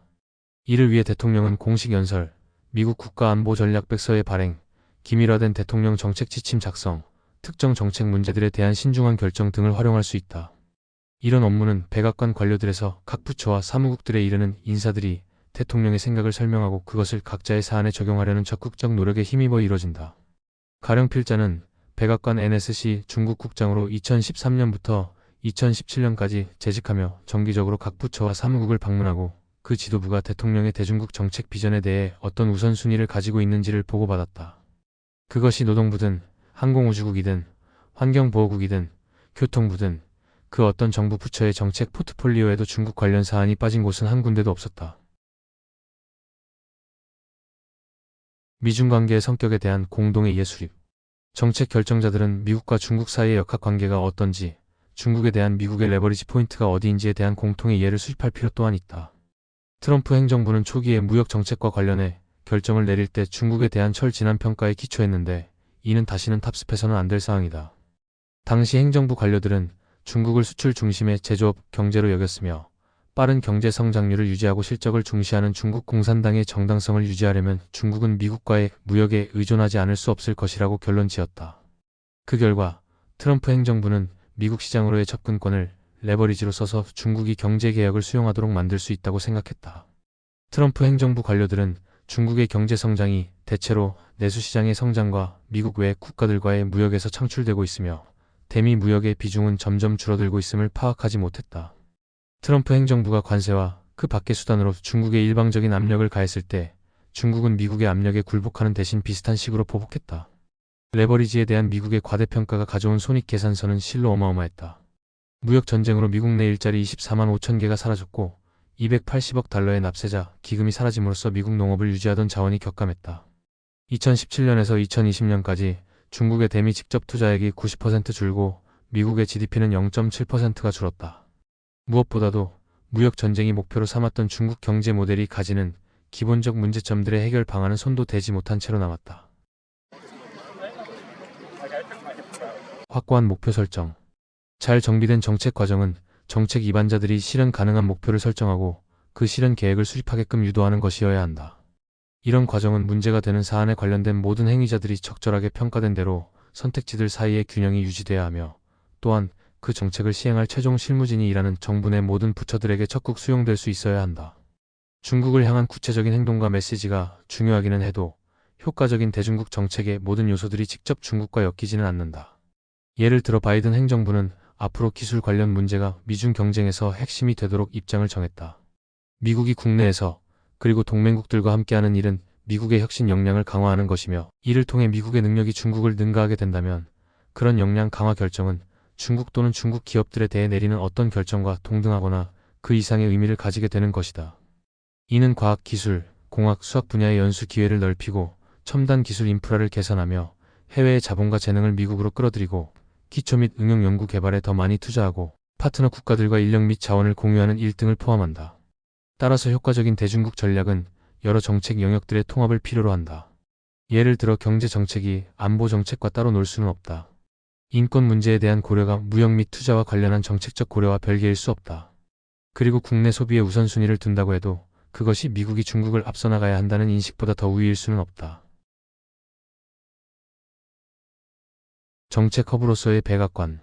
이를 위해 대통령은 공식 연설, 미국 국가안보전략백서의 발행, 기밀화된 대통령 정책 지침 작성, 특정 정책 문제들에 대한 신중한 결정 등을 활용할 수 있다. 이런 업무는 백악관 관료들에서 각 부처와 사무국들에 이르는 인사들이 대통령의 생각을 설명하고 그것을 각자의 사안에 적용하려는 적극적 노력에 힘입어 이뤄진다. 가령 필자는 백악관 NSC 중국 국장으로 2013년부터 2017년까지 재직하며 정기적으로 각 부처와 사무국을 방문하고 그 지도부가 대통령의 대중국 정책 비전에 대해 어떤 우선순위를 가지고 있는지를 보고받았다. 그것이 노동부든 항공우주국이든 환경보호국이든 교통부든 그 어떤 정부 부처의 정책 포트폴리오에도 중국 관련 사안이 빠진 곳은 한 군데도 없었다. 미중관계의 성격에 대한 공동의 이해 수립. 정책 결정자들은 미국과 중국 사이의 역학관계가 어떤지, 중국에 대한 미국의 레버리지 포인트가 어디인지에 대한 공통의 이해를 수립할 필요 또한 있다. 트럼프 행정부는 초기에 무역 정책과 관련해 결정을 내릴 때 중국에 대한 철진한 평가에 기초했는데 이는 다시는 탑습해서는 안 될 사항이다. 당시 행정부 관료들은 중국을 수출 중심의 제조업 경제로 여겼으며 빠른 경제 성장률을 유지하고 실적을 중시하는 중국 공산당의 정당성을 유지하려면 중국은 미국과의 무역에 의존하지 않을 수 없을 것이라고 결론 지었다. 그 결과 트럼프 행정부는 미국 시장으로의 접근권을 레버리지로 써서 중국이 경제개혁을 수용하도록 만들 수 있다고 생각했다. 트럼프 행정부 관료들은 중국의 경제 성장이 대체로 내수시장의 성장과 미국 외 국가들과의 무역에서 창출되고 있으며 대미 무역의 비중은 점점 줄어들고 있음을 파악하지 못했다. 트럼프 행정부가 관세와 그 밖의 수단으로 중국에 일방적인 압력을 가했을 때 중국은 미국의 압력에 굴복하는 대신 비슷한 식으로 보복했다. 레버리지에 대한 미국의 과대평가가 가져온 손익계산서는 실로 어마어마했다. 무역 전쟁으로 미국 내 일자리 24만 5천 개가 사라졌고 280억 달러의 납세자 기금이 사라짐으로써 미국 농업을 유지하던 자원이 격감했다. 2017년에서 2020년까지 중국의 대미 직접 투자액이 90% 줄고 미국의 GDP는 0.7%가 줄었다. 무엇보다도 무역 전쟁이 목표로 삼았던 중국 경제 모델이 가지는 기본적 문제점들의 해결 방안은 손도 대지 못한 채로 남았다. 확고한 목표 설정. 잘 정비된 정책 과정은 정책 입안자들이 실현 가능한 목표를 설정하고 그 실현 계획을 수립하게끔 유도하는 것이어야 한다. 이런 과정은 문제가 되는 사안에 관련된 모든 행위자들이 적절하게 평가된 대로 선택지들 사이의 균형이 유지돼야 하며, 또한 그 정책을 시행할 최종 실무진이 일하는 정부 내 모든 부처들에게 적극 수용될 수 있어야 한다. 중국을 향한 구체적인 행동과 메시지가 중요하기는 해도 효과적인 대중국 정책의 모든 요소들이 직접 중국과 엮이지는 않는다. 예를 들어 바이든 행정부는 앞으로 기술 관련 문제가 미중 경쟁에서 핵심이 되도록 입장을 정했다. 미국이 국내에서 그리고 동맹국들과 함께하는 일은 미국의 혁신 역량을 강화하는 것이며, 이를 통해 미국의 능력이 중국을 능가하게 된다면 그런 역량 강화 결정은 중국 또는 중국 기업들에 대해 내리는 어떤 결정과 동등하거나 그 이상의 의미를 가지게 되는 것이다. 이는 과학, 기술, 공학, 수학 분야의 연수 기회를 넓히고 첨단 기술 인프라를 개선하며 해외의 자본과 재능을 미국으로 끌어들이고 기초 및 응용 연구 개발에 더 많이 투자하고 파트너 국가들과 인력 및 자원을 공유하는 일 등을 포함한다. 따라서 효과적인 대중국 전략은 여러 정책 영역들의 통합을 필요로 한다. 예를 들어 경제 정책이 안보 정책과 따로 놀 수는 없다. 인권 문제에 대한 고려가 무역 및 투자와 관련한 정책적 고려와 별개일 수 없다. 그리고 국내 소비에 우선순위를 둔다고 해도 그것이 미국이 중국을 앞서 나가야 한다는 인식보다 더 우위일 수는 없다. 정책 허브로서의 백악관.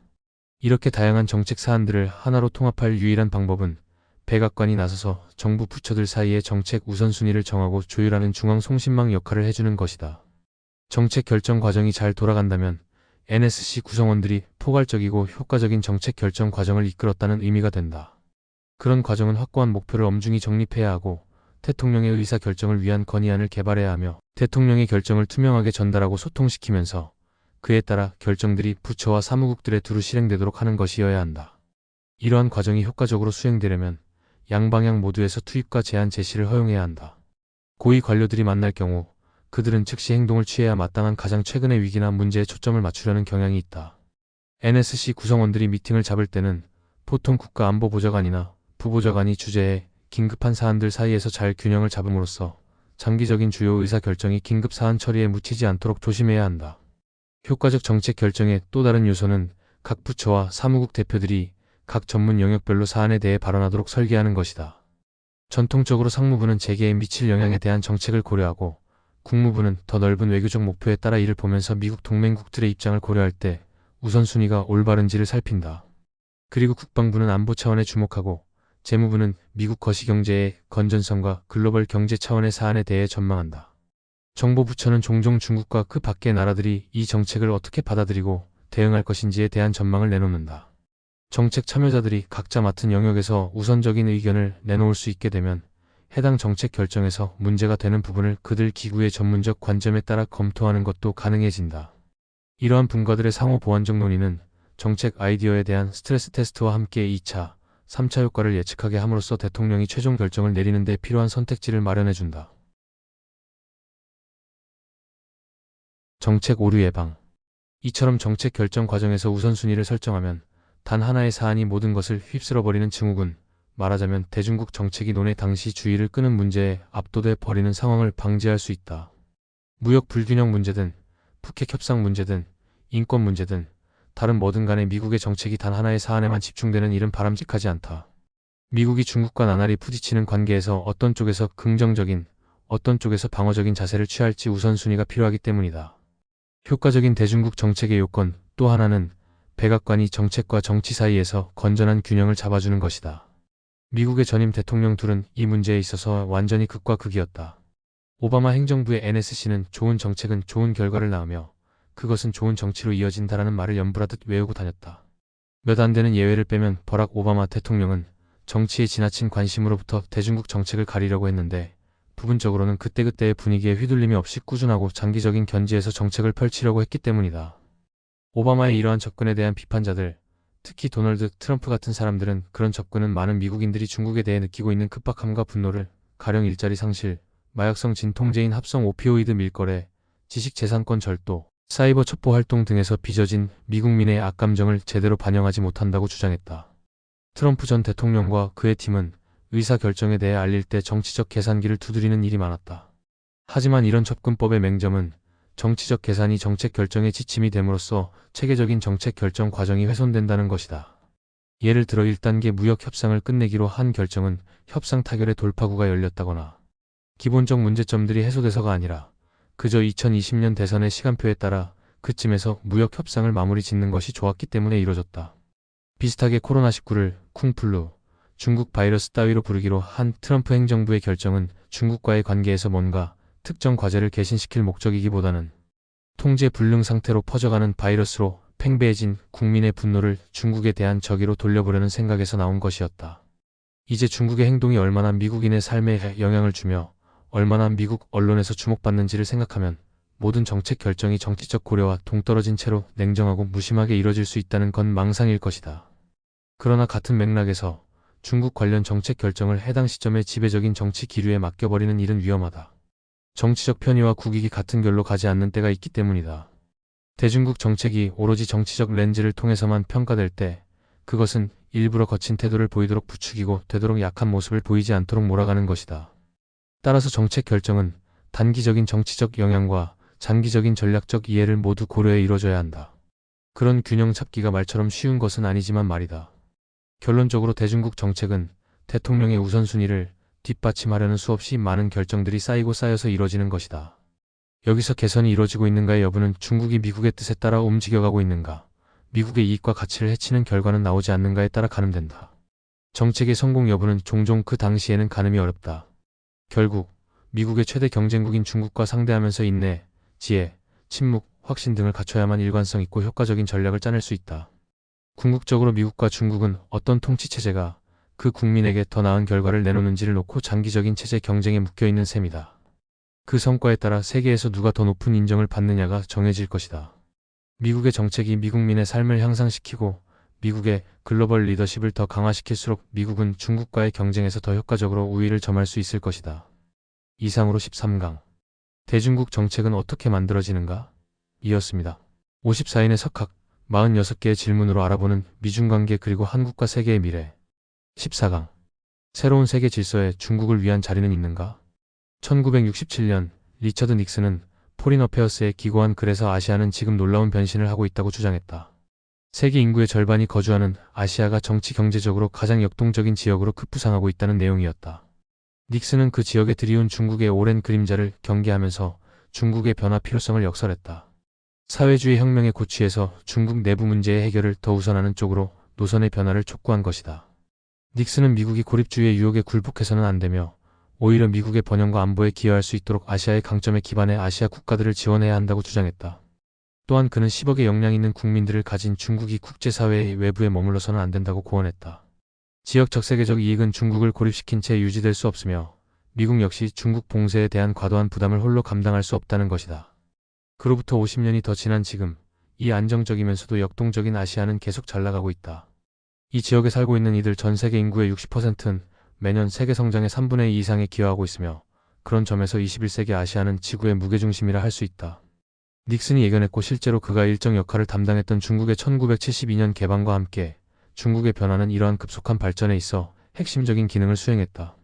이렇게 다양한 정책 사안들을 하나로 통합할 유일한 방법은 백악관이 나서서 정부 부처들 사이의 정책 우선순위를 정하고 조율하는 중앙 송신망 역할을 해주는 것이다. 정책 결정 과정이 잘 돌아간다면 NSC 구성원들이 포괄적이고 효과적인 정책 결정 과정을 이끌었다는 의미가 된다. 그런 과정은 확고한 목표를 엄중히 정립해야 하고 대통령의 의사 결정을 위한 건의안을 개발해야 하며 대통령의 결정을 투명하게 전달하고 소통시키면서 그에 따라 결정들이 부처와 사무국들에 두루 실행되도록 하는 것이어야 한다. 이러한 과정이 효과적으로 수행되려면 양방향 모두에서 투입과 제안 제시를 허용해야 한다. 고위 관료들이 만날 경우 그들은 즉시 행동을 취해야 마땅한 가장 최근의 위기나 문제에 초점을 맞추려는 경향이 있다. NSC 구성원들이 미팅을 잡을 때는 보통 국가안보보좌관이나 부보좌관이 주재해 긴급한 사안들 사이에서 잘 균형을 잡음으로써 장기적인 주요 의사결정이 긴급 사안 처리에 묻히지 않도록 조심해야 한다. 효과적 정책 결정의 또 다른 요소는 각 부처와 사무국 대표들이 각 전문 영역별로 사안에 대해 발언하도록 설계하는 것이다. 전통적으로 상무부는 재계에 미칠 영향에 대한 정책을 고려하고 국무부는 더 넓은 외교적 목표에 따라 이를 보면서 미국 동맹국들의 입장을 고려할 때 우선순위가 올바른지를 살핀다. 그리고 국방부는 안보 차원에 주목하고 재무부는 미국 거시경제의 건전성과 글로벌 경제 차원의 사안에 대해 전망한다. 정보부처는 종종 중국과 그 밖의 나라들이 이 정책을 어떻게 받아들이고 대응할 것인지에 대한 전망을 내놓는다. 정책 참여자들이 각자 맡은 영역에서 우선적인 의견을 내놓을 수 있게 되면 해당 정책 결정에서 문제가 되는 부분을 그들 기구의 전문적 관점에 따라 검토하는 것도 가능해진다. 이러한 분과들의 상호 보완적 논의는 정책 아이디어에 대한 스트레스 테스트와 함께 2차, 3차 효과를 예측하게 함으로써 대통령이 최종 결정을 내리는 데 필요한 선택지를 마련해준다. 정책 오류 예방. 이처럼 정책 결정 과정에서 우선순위를 설정하면 단 하나의 사안이 모든 것을 휩쓸어버리는 증후군, 말하자면 대중국 정책이 논의 당시 주의를 끄는 문제에 압도돼 버리는 상황을 방지할 수 있다. 무역 불균형 문제든 북핵 협상 문제든 인권 문제든 다른 뭐든 간에 미국의 정책이 단 하나의 사안에만 집중되는 일은 바람직하지 않다. 미국이 중국과 나날이 부딪히는 관계에서 어떤 쪽에서 긍정적인, 어떤 쪽에서 방어적인 자세를 취할지 우선순위가 필요하기 때문이다. 효과적인 대중국 정책의 요건 또 하나는 백악관이 정책과 정치 사이에서 건전한 균형을 잡아주는 것이다. 미국의 전임 대통령 둘은 이 문제에 있어서 완전히 극과 극이었다. 오바마 행정부의 NSC는 좋은 정책은 좋은 결과를 낳으며 그것은 좋은 정치로 이어진다라는 말을 연불하듯 외우고 다녔다. 몇 안 되는 예외를 빼면 버락 오바마 대통령은 정치에 지나친 관심으로부터 대중국 정책을 가리려고 했는데 부분적으로는 그때그때의 분위기에 휘둘림이 없이 꾸준하고 장기적인 견지에서 정책을 펼치려고 했기 때문이다. 오바마의 이러한 접근에 대한 비판자들, 특히 도널드 트럼프 같은 사람들은 그런 접근은 많은 미국인들이 중국에 대해 느끼고 있는 급박함과 분노를 가령 일자리 상실, 마약성 진통제인 합성 오피오이드 밀거래, 지식재산권 절도, 사이버 첩보 활동 등에서 빚어진 미국민의 악감정을 제대로 반영하지 못한다고 주장했다. 트럼프 전 대통령과 그의 팀은 의사결정에 대해 알릴 때 정치적 계산기를 두드리는 일이 많았다. 하지만 이런 접근법의 맹점은 정치적 계산이 정책 결정의 지침이 됨으로써 체계적인 정책 결정 과정이 훼손된다는 것이다. 예를 들어 1단계 무역 협상을 끝내기로 한 결정은 협상 타결의 돌파구가 열렸다거나 기본적 문제점들이 해소돼서가 아니라 그저 2020년 대선의 시간표에 따라 그쯤에서 무역 협상을 마무리 짓는 것이 좋았기 때문에 이뤄졌다. 비슷하게 코로나19를 쿵플루, 중국 바이러스 따위로 부르기로 한 트럼프 행정부의 결정은 중국과의 관계에서 뭔가 특정 과제를 개신시킬 목적이기보다는 통제 불능 상태로 퍼져가는 바이러스로 팽배해진 국민의 분노를 중국에 대한 적의로 돌려보려는 생각에서 나온 것이었다. 이제 중국의 행동이 얼마나 미국인의 삶에 영향을 주며 얼마나 미국 언론에서 주목받는지를 생각하면 모든 정책 결정이 정치적 고려와 동떨어진 채로 냉정하고 무심하게 이뤄질 수 있다는 건 망상일 것이다. 그러나 같은 맥락에서 중국 관련 정책 결정을 해당 시점의 지배적인 정치 기류에 맡겨버리는 일은 위험하다. 정치적 편의와 국익이 같은 결로 가지 않는 때가 있기 때문이다. 대중국 정책이 오로지 정치적 렌즈를 통해서만 평가될 때 그것은 일부러 거친 태도를 보이도록 부추기고 되도록 약한 모습을 보이지 않도록 몰아가는 것이다. 따라서 정책 결정은 단기적인 정치적 영향과 장기적인 전략적 이해를 모두 고려해 이뤄져야 한다. 그런 균형 잡기가 말처럼 쉬운 것은 아니지만 말이다. 결론적으로 대중국 정책은 대통령의 우선순위를 뒷받침하려는 수없이 많은 결정들이 쌓이고 쌓여서 이뤄지는 것이다. 여기서 개선이 이뤄지고 있는가의 여부는 중국이 미국의 뜻에 따라 움직여가고 있는가, 미국의 이익과 가치를 해치는 결과는 나오지 않는가에 따라 가늠된다. 정책의 성공 여부는 종종 그 당시에는 가늠이 어렵다. 결국 미국의 최대 경쟁국인 중국과 상대하면서 인내, 지혜, 침묵, 확신 등을 갖춰야만 일관성 있고 효과적인 전략을 짜낼 수 있다. 궁극적으로 미국과 중국은 어떤 통치체제가 그 국민에게 더 나은 결과를 내놓는지를 놓고 장기적인 체제 경쟁에 묶여있는 셈이다. 그 성과에 따라 세계에서 누가 더 높은 인정을 받느냐가 정해질 것이다. 미국의 정책이 미국민의 삶을 향상시키고 미국의 글로벌 리더십을 더 강화시킬수록 미국은 중국과의 경쟁에서 더 효과적으로 우위를 점할 수 있을 것이다. 이상으로 13강 대중국 정책은 어떻게 만들어지는가? 이었습니다. 54인의 석학 46개의 질문으로 알아보는 미중관계 그리고 한국과 세계의 미래. 14강 새로운 세계 질서에 중국을 위한 자리는 있는가? 1967년 리처드 닉슨은 포린 어페어스에 기고한 글에서 아시아는 지금 놀라운 변신을 하고 있다고 주장했다. 세계 인구의 절반이 거주하는 아시아가 정치 경제적으로 가장 역동적인 지역으로 급부상하고 있다는 내용이었다. 닉슨은 그 지역에 들이운 중국의 오랜 그림자를 경계하면서 중국의 변화 필요성을 역설했다. 사회주의 혁명의 고취에서 중국 내부 문제의 해결을 더 우선하는 쪽으로 노선의 변화를 촉구한 것이다. 닉슨은 미국이 고립주의의 유혹에 굴복해서는 안 되며 오히려 미국의 번영과 안보에 기여할 수 있도록 아시아의 강점에 기반해 아시아 국가들을 지원해야 한다고 주장했다. 또한 그는 10억의 역량 있는 국민들을 가진 중국이 국제사회의 외부에 머물러서는 안 된다고 고언했다. 지역적 세계적 이익은 중국을 고립시킨 채 유지될 수 없으며 미국 역시 중국 봉쇄에 대한 과도한 부담을 홀로 감당할 수 없다는 것이다. 그로부터 50년이 더 지난 지금 이 안정적이면서도 역동적인 아시아는 계속 잘나가고 있다. 이 지역에 살고 있는 이들 전 세계 인구의 60%는 매년 세계 성장의 3분의 2 이상에 기여하고 있으며 그런 점에서 21세기 아시아는 지구의 무게중심이라 할 수 있다. 닉슨이 예견했고 실제로 그가 일정 역할을 담당했던 중국의 1972년 개방과 함께 중국의 변화는 이러한 급속한 발전에 있어 핵심적인 기능을 수행했다.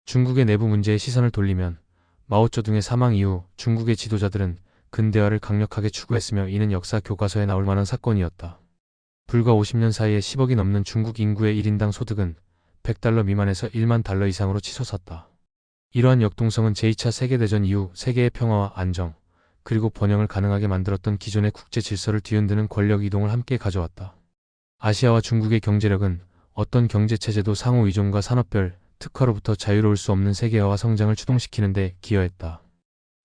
중국의 내부 문제에 시선을 돌리면 마오쩌둥의 사망 이후 중국의 지도자들은 근대화를 강력하게 추구했으며 이는 역사 교과서에 나올 만한 사건이었다. 불과 50년 사이에 10억이 넘는 중국 인구의 1인당 소득은 $100 미만에서 $10,000 이상으로 치솟았다. 이러한 역동성은 제2차 세계대전 이후 세계의 평화와 안정, 그리고 번영을 가능하게 만들었던 기존의 국제 질서를 뒤흔드는 권력 이동을 함께 가져왔다. 아시아와 중국의 경제력은 어떤 경제체제도 상호 의존과 산업별 특화로부터 자유로울 수 없는 세계화와 성장을 추동시키는 데 기여했다.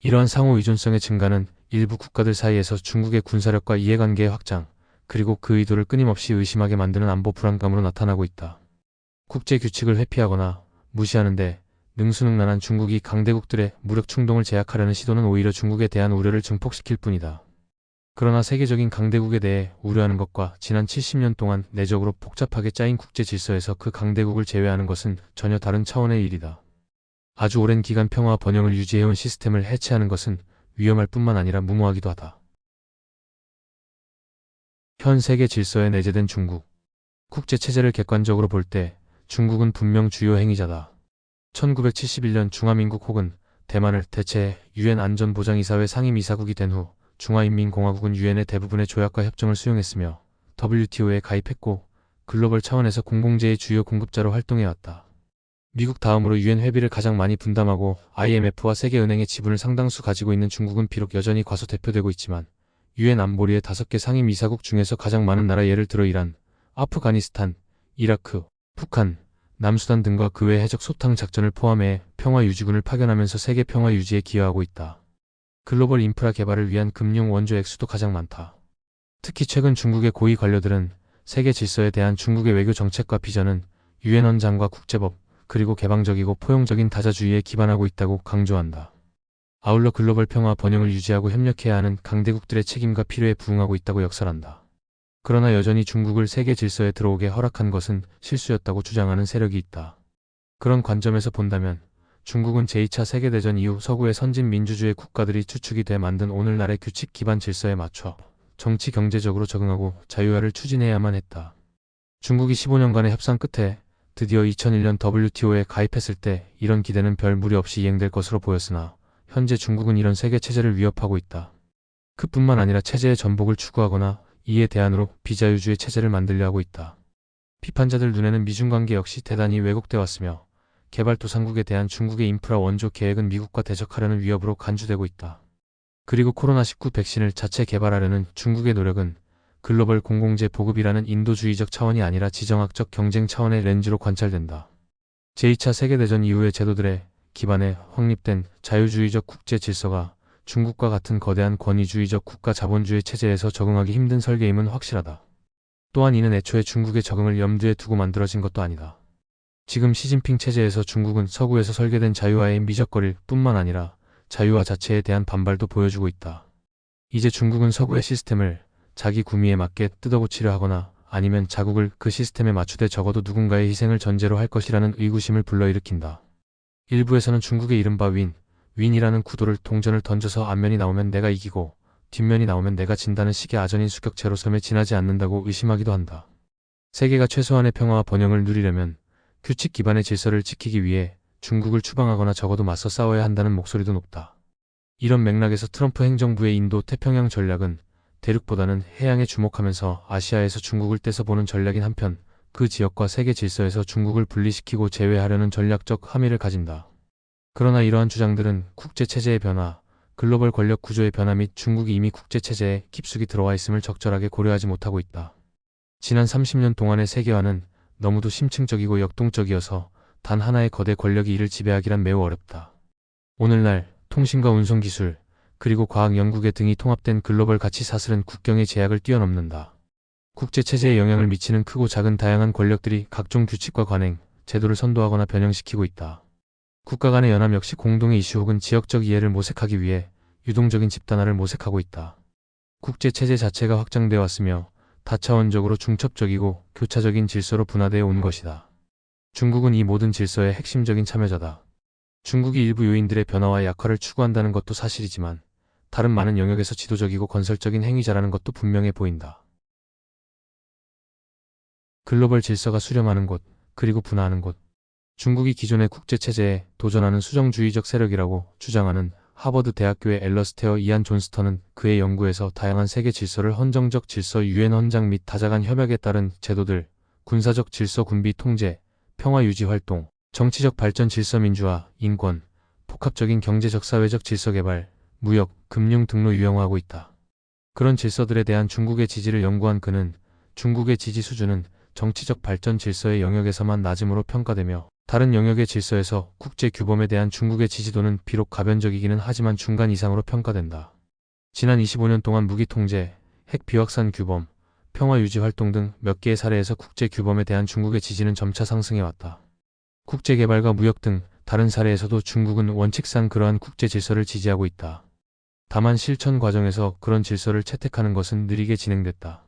이러한 상호 의존성의 증가는 일부 국가들 사이에서 중국의 군사력과 이해관계의 확장, 그리고 그 의도를 끊임없이 의심하게 만드는 안보 불안감으로 나타나고 있다. 국제 규칙을 회피하거나 무시하는데 능수능란한 중국이 강대국들의 무력 충동을 제약하려는 시도는 오히려 중국에 대한 우려를 증폭시킬 뿐이다. 그러나 세계적인 강대국에 대해 우려하는 것과 지난 70년 동안 내적으로 복잡하게 짜인 국제 질서에서 그 강대국을 제외하는 것은 전혀 다른 차원의 일이다. 아주 오랜 기간 평화와 번영을 유지해온 시스템을 해체하는 것은 위험할 뿐만 아니라 무모하기도 하다. 현 세계 질서에 내재된 중국. 국제 체제를 객관적으로 볼 때 중국은 분명 주요 행위자다. 1971년 중화민국 혹은 대만을 대체해 유엔 안전보장이사회 상임이사국이 된 후 중화인민공화국은 유엔의 대부분의 조약과 협정을 수용했으며 WTO에 가입했고 글로벌 차원에서 공공재의 주요 공급자로 활동해왔다. 미국 다음으로 유엔 회비를 가장 많이 분담하고 IMF와 세계은행의 지분을 상당수 가지고 있는 중국은 비록 여전히 과소대표되고 있지만 유엔 안보리의 5개 상임이사국 중에서 가장 많은 나라, 예를 들어 이란, 아프가니스탄, 이라크, 북한, 남수단 등과 그 외 해적 소탕 작전을 포함해 평화유지군을 파견하면서 세계 평화 유지에 기여하고 있다. 글로벌 인프라 개발을 위한 금융 원조 액수도 가장 많다. 특히 최근 중국의 고위 관료들은 세계 질서에 대한 중국의 외교 정책과 비전은 유엔 헌장과 국제법, 그리고 개방적이고 포용적인 다자주의에 기반하고 있다고 강조한다. 아울러 글로벌 평화 번영을 유지하고 협력해야 하는 강대국들의 책임과 필요에 부응하고 있다고 역설한다. 그러나 여전히 중국을 세계 질서에 들어오게 허락한 것은 실수였다고 주장하는 세력이 있다. 그런 관점에서 본다면 중국은 제2차 세계대전 이후 서구의 선진 민주주의 국가들이 추축이 돼 만든 오늘날의 규칙 기반 질서에 맞춰 정치 경제적으로 적응하고 자유화를 추진해야만 했다. 중국이 15년간의 협상 끝에 드디어 2001년 WTO에 가입했을 때 이런 기대는 별 무리 없이 이행될 것으로 보였으나 현재 중국은 이런 세계 체제를 위협하고 있다. 그뿐만 아니라 체제의 전복을 추구하거나 이에 대안으로 비자유주의 체제를 만들려 하고 있다. 비판자들 눈에는 미중 관계 역시 대단히 왜곡돼 왔으며 개발도상국에 대한 중국의 인프라 원조 계획은 미국과 대적하려는 위협으로 간주되고 있다. 그리고 코로나19 백신을 자체 개발하려는 중국의 노력은 글로벌 공공재 보급이라는 인도주의적 차원이 아니라 지정학적 경쟁 차원의 렌즈로 관찰된다. 제2차 세계대전 이후의 제도들에 기반해 확립된 자유주의적 국제 질서가 중국과 같은 거대한 권위주의적 국가 자본주의 체제에서 적응하기 힘든 설계임은 확실하다. 또한 이는 애초에 중국의 적응을 염두에 두고 만들어진 것도 아니다. 지금 시진핑 체제에서 중국은 서구에서 설계된 자유화에 미적거릴 뿐만 아니라 자유화 자체에 대한 반발도 보여주고 있다. 이제 중국은 서구의 시스템을 자기 구미에 맞게 뜯어고치려 하거나 아니면 자국을 그 시스템에 맞추되 적어도 누군가의 희생을 전제로 할 것이라는 의구심을 불러일으킨다. 일부에서는 중국의 이른바 윈이라는 구도를 동전을 던져서 앞면이 나오면 내가 이기고 뒷면이 나오면 내가 진다는 식의 아전인 수격체로 섬에 지나지 않는다고 의심하기도 한다. 세계가 최소한의 평화와 번영을 누리려면 규칙 기반의 질서를 지키기 위해 중국을 추방하거나 적어도 맞서 싸워야 한다는 목소리도 높다. 이런 맥락에서 트럼프 행정부의 인도 태평양 전략은 대륙보다는 해양에 주목하면서 아시아에서 중국을 떼서보는 전략인 한편 그 지역과 세계 질서에서 중국을 분리시키고 제외하려는 전략적 함의를 가진다. 그러나 이러한 주장들은 국제체제의 변화, 글로벌 권력 구조의 변화 및 중국이 이미 국제체제에 깊숙이 들어와 있음을 적절하게 고려하지 못하고 있다. 지난 30년 동안의 세계화는 너무도 심층적이고 역동적이어서 단 하나의 거대 권력이 이를 지배하기란 매우 어렵다. 오늘날 통신과 운송기술, 그리고 과학 연구계 등이 통합된 글로벌 가치 사슬은 국경의 제약을 뛰어넘는다. 국제체제에 영향을 미치는 크고 작은 다양한 권력들이 각종 규칙과 관행, 제도를 선도하거나 변형시키고 있다. 국가 간의 연합 역시 공동의 이슈 혹은 지역적 이해를 모색하기 위해 유동적인 집단화를 모색하고 있다. 국제체제 자체가 확장되어 왔으며 다차원적으로 중첩적이고 교차적인 질서로 분화되어 온 것이다. 중국은 이 모든 질서의 핵심적인 참여자다. 중국이 일부 요인들의 변화와 약화를 추구한다는 것도 사실이지만 다른 많은 영역에서 지도적이고 건설적인 행위자라는 것도 분명해 보인다. 글로벌 질서가 수렴하는 곳, 그리고 분화하는 곳. 중국이 기존의 국제체제에 도전하는 수정주의적 세력이라고 주장하는 하버드 대학교의 앨러스테어 이안 존스턴은 그의 연구에서 다양한 세계 질서를 헌정적 질서, 유엔 헌장 및 다자간 협약에 따른 제도들, 군사적 질서 군비 통제, 평화 유지 활동, 정치적 발전 질서 민주화, 인권, 복합적인 경제적 사회적 질서 개발, 무역, 금융 등로 유형화하고 있다. 그런 질서들에 대한 중국의 지지를 연구한 그는 중국의 지지 수준은 정치적 발전 질서의 영역에서만 낮음으로 평가되며 다른 영역의 질서에서 국제 규범에 대한 중국의 지지도는 비록 가변적이기는 하지만 중간 이상으로 평가된다. 지난 25년 동안 무기 통제, 핵 비확산 규범, 평화 유지 활동 등 몇 개의 사례에서 국제 규범에 대한 중국의 지지는 점차 상승해왔다. 국제 개발과 무역 등 다른 사례에서도 중국은 원칙상 그러한 국제 질서를 지지하고 있다. 다만 실천 과정에서 그런 질서를 채택하는 것은 느리게 진행됐다.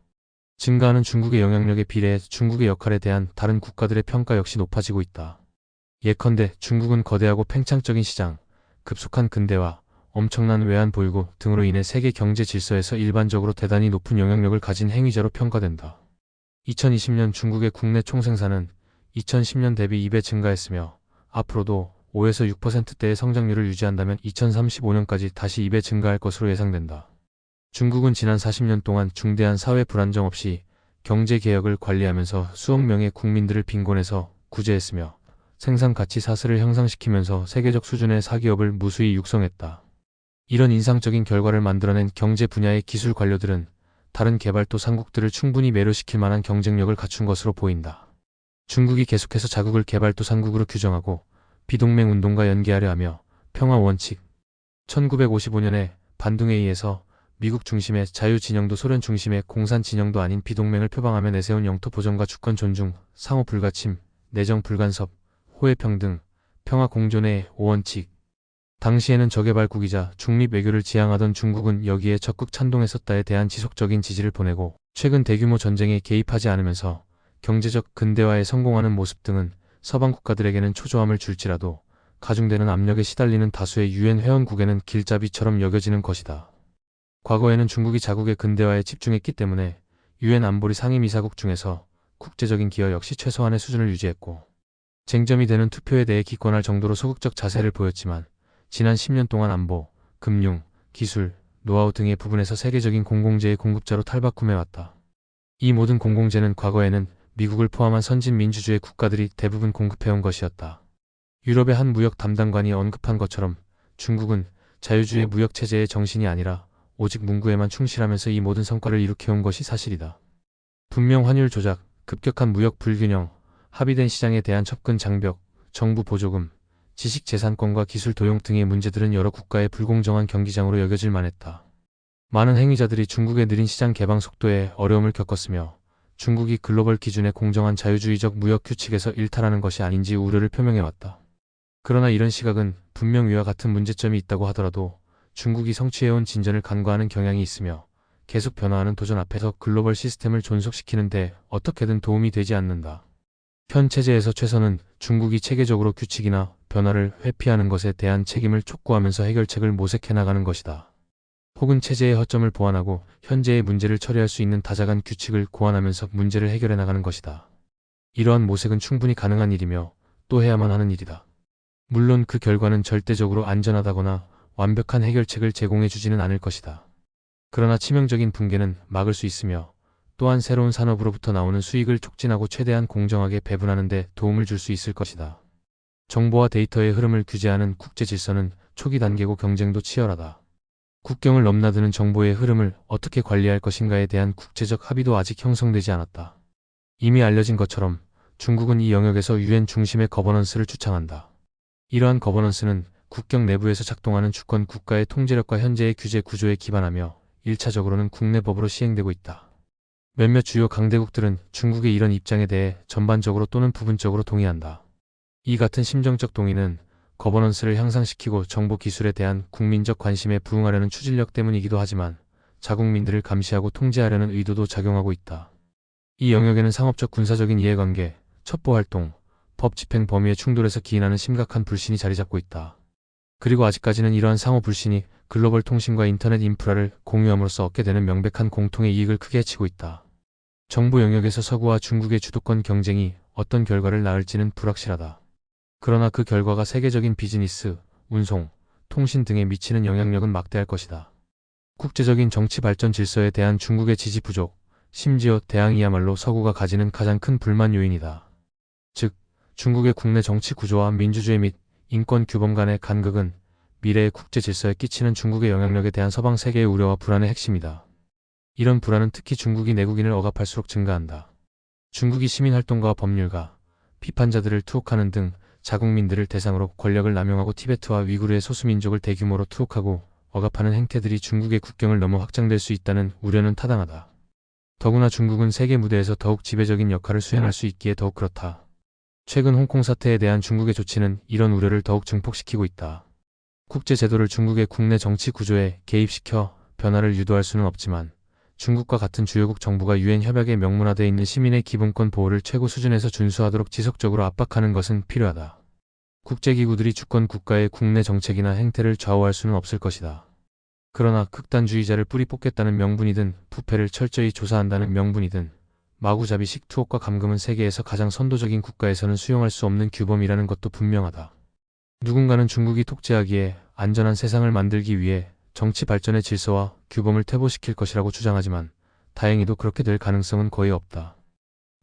증가하는 중국의 영향력에 비례해 중국의 역할에 대한 다른 국가들의 평가 역시 높아지고 있다. 예컨대 중국은 거대하고 팽창적인 시장, 급속한 근대화, 엄청난 외환 보유고 등으로 인해 세계 경제 질서에서 일반적으로 대단히 높은 영향력을 가진 행위자로 평가된다. 2020년 중국의 국내 총생산은 2010년 대비 2배 증가했으며 앞으로도 5에서 6%대의 성장률을 유지한다면 2035년까지 다시 2배 증가할 것으로 예상된다. 중국은 지난 40년 동안 중대한 사회 불안정 없이 경제 개혁을 관리하면서 수억 명의 국민들을 빈곤에서 구제했으며 생산 가치 사슬을 형상시키면서 세계적 수준의 사기업을 무수히 육성했다. 이런 인상적인 결과를 만들어낸 경제 분야의 기술 관료들은 다른 개발도상국들을 충분히 매료시킬 만한 경쟁력을 갖춘 것으로 보인다. 중국이 계속해서 자국을 개발도상국으로 규정하고 비동맹 운동과 연계하려 하며 평화 원칙, 1955년에 반둥회의에서 미국 중심의 자유진영도 소련 중심의 공산 진영도 아닌 비동맹을 표방하며 내세운 영토 보존과 주권 존중, 상호 불가침, 내정 불간섭, 호혜 평등, 평화 공존의 5원칙. 당시에는 저개발국이자 중립 외교를 지향하던 중국은 여기에 적극 찬동했었다에 대한 지속적인 지지를 보내고 최근 대규모 전쟁에 개입하지 않으면서 경제적 근대화에 성공하는 모습 등은 서방 국가들에게는 초조함을 줄지라도 가중되는 압력에 시달리는 다수의 유엔 회원국에는 길잡이처럼 여겨지는 것이다. 과거에는 중국이 자국의 근대화에 집중했기 때문에 유엔 안보리 상임이사국 중에서 국제적인 기여 역시 최소한의 수준을 유지했고 쟁점이 되는 투표에 대해 기권할 정도로 소극적 자세를 보였지만 지난 10년 동안 안보, 금융, 기술, 노하우 등의 부분에서 세계적인 공공재의 공급자로 탈바꿈해왔다. 이 모든 공공재는 과거에는 미국을 포함한 선진 민주주의 국가들이 대부분 공급해온 것이었다. 유럽의 한 무역 담당관이 언급한 것처럼 중국은 자유주의 무역체제의 정신이 아니라 오직 문구에만 충실하면서 이 모든 성과를 이룩해온 것이 사실이다. 분명 환율 조작, 급격한 무역 불균형, 합의된 시장에 대한 접근 장벽, 정부 보조금, 지식재산권과 기술 도용 등의 문제들은 여러 국가의 불공정한 경기장으로 여겨질 만했다. 많은 행위자들이 중국의 느린 시장 개방 속도에 어려움을 겪었으며 중국이 글로벌 기준의 공정한 자유주의적 무역 규칙에서 일탈하는 것이 아닌지 우려를 표명해왔다. 그러나 이런 시각은 분명 위와 같은 문제점이 있다고 하더라도 중국이 성취해온 진전을 간과하는 경향이 있으며 계속 변화하는 도전 앞에서 글로벌 시스템을 존속시키는 데 어떻게든 도움이 되지 않는다. 현 체제에서 최선은 중국이 체계적으로 규칙이나 변화를 회피하는 것에 대한 책임을 촉구하면서 해결책을 모색해 나가는 것이다. 혹은 체제의 허점을 보완하고 현재의 문제를 처리할 수 있는 다자간 규칙을 고안하면서 문제를 해결해 나가는 것이다. 이러한 모색은 충분히 가능한 일이며 또 해야만 하는 일이다. 물론 그 결과는 절대적으로 안전하다거나 완벽한 해결책을 제공해 주지는 않을 것이다. 그러나 치명적인 붕괴는 막을 수 있으며 또한 새로운 산업으로부터 나오는 수익을 촉진하고 최대한 공정하게 배분하는 데 도움을 줄 수 있을 것이다. 정보와 데이터의 흐름을 규제하는 국제 질서는 초기 단계고 경쟁도 치열하다. 국경을 넘나드는 정보의 흐름을 어떻게 관리할 것인가에 대한 국제적 합의도 아직 형성되지 않았다. 이미 알려진 것처럼 중국은 이 영역에서 유엔 중심의 거버넌스를 추창한다. 이러한 거버넌스는 국경 내부에서 작동하는 주권 국가의 통제력과 현재의 규제 구조에 기반하며 1차적으로는 국내 법으로 시행되고 있다. 몇몇 주요 강대국들은 중국의 이런 입장에 대해 전반적으로 또는 부분적으로 동의한다. 이 같은 심정적 동의는 거버넌스를 향상시키고 정보 기술에 대한 국민적 관심에 부응하려는 추진력 때문이기도 하지만 자국민들을 감시하고 통제하려는 의도도 작용하고 있다. 이 영역에는 상업적 군사적인 이해관계, 첩보활동, 법 집행 범위의 충돌에서 기인하는 심각한 불신이 자리잡고 있다. 그리고 아직까지는 이러한 상호 불신이 글로벌 통신과 인터넷 인프라를 공유함으로써 얻게 되는 명백한 공통의 이익을 크게 해치고 있다. 정보 영역에서 서구와 중국의 주도권 경쟁이 어떤 결과를 낳을지는 불확실하다. 그러나 그 결과가 세계적인 비즈니스, 운송, 통신 등에 미치는 영향력은 막대할 것이다. 국제적인 정치 발전 질서에 대한 중국의 지지 부족, 심지어 대항이야말로 서구가 가지는 가장 큰 불만 요인이다. 즉, 중국의 국내 정치 구조와 민주주의 및 인권 규범 간의 간극은 미래의 국제 질서에 끼치는 중국의 영향력에 대한 서방 세계의 우려와 불안의 핵심이다. 이런 불안은 특히 중국이 내국인을 억압할수록 증가한다. 중국이 시민활동가와 법률가, 비판자들을 투옥하는 등 자국민들을 대상으로 권력을 남용하고 티베트와 위구르의 소수민족을 대규모로 투옥하고 억압하는 행태들이 중국의 국경을 넘어 확장될 수 있다는 우려는 타당하다. 더구나 중국은 세계 무대에서 더욱 지배적인 역할을 수행할 수 있기에 더욱 그렇다. 최근 홍콩 사태에 대한 중국의 조치는 이런 우려를 더욱 증폭시키고 있다. 국제 제도를 중국의 국내 정치 구조에 개입시켜 변화를 유도할 수는 없지만 중국과 같은 주요국 정부가 유엔 협약에 명문화되어 있는 시민의 기본권 보호를 최고 수준에서 준수하도록 지속적으로 압박하는 것은 필요하다. 국제기구들이 주권 국가의 국내 정책이나 행태를 좌우할 수는 없을 것이다. 그러나 극단주의자를 뿌리 뽑겠다는 명분이든 부패를 철저히 조사한다는 명분이든 마구잡이식 투옥과 감금은 세계에서 가장 선도적인 국가에서는 수용할 수 없는 규범이라는 것도 분명하다. 누군가는 중국이 독재하기에 안전한 세상을 만들기 위해 정치 발전의 질서와 규범을 퇴보시킬 것이라고 주장하지만 다행히도 그렇게 될 가능성은 거의 없다.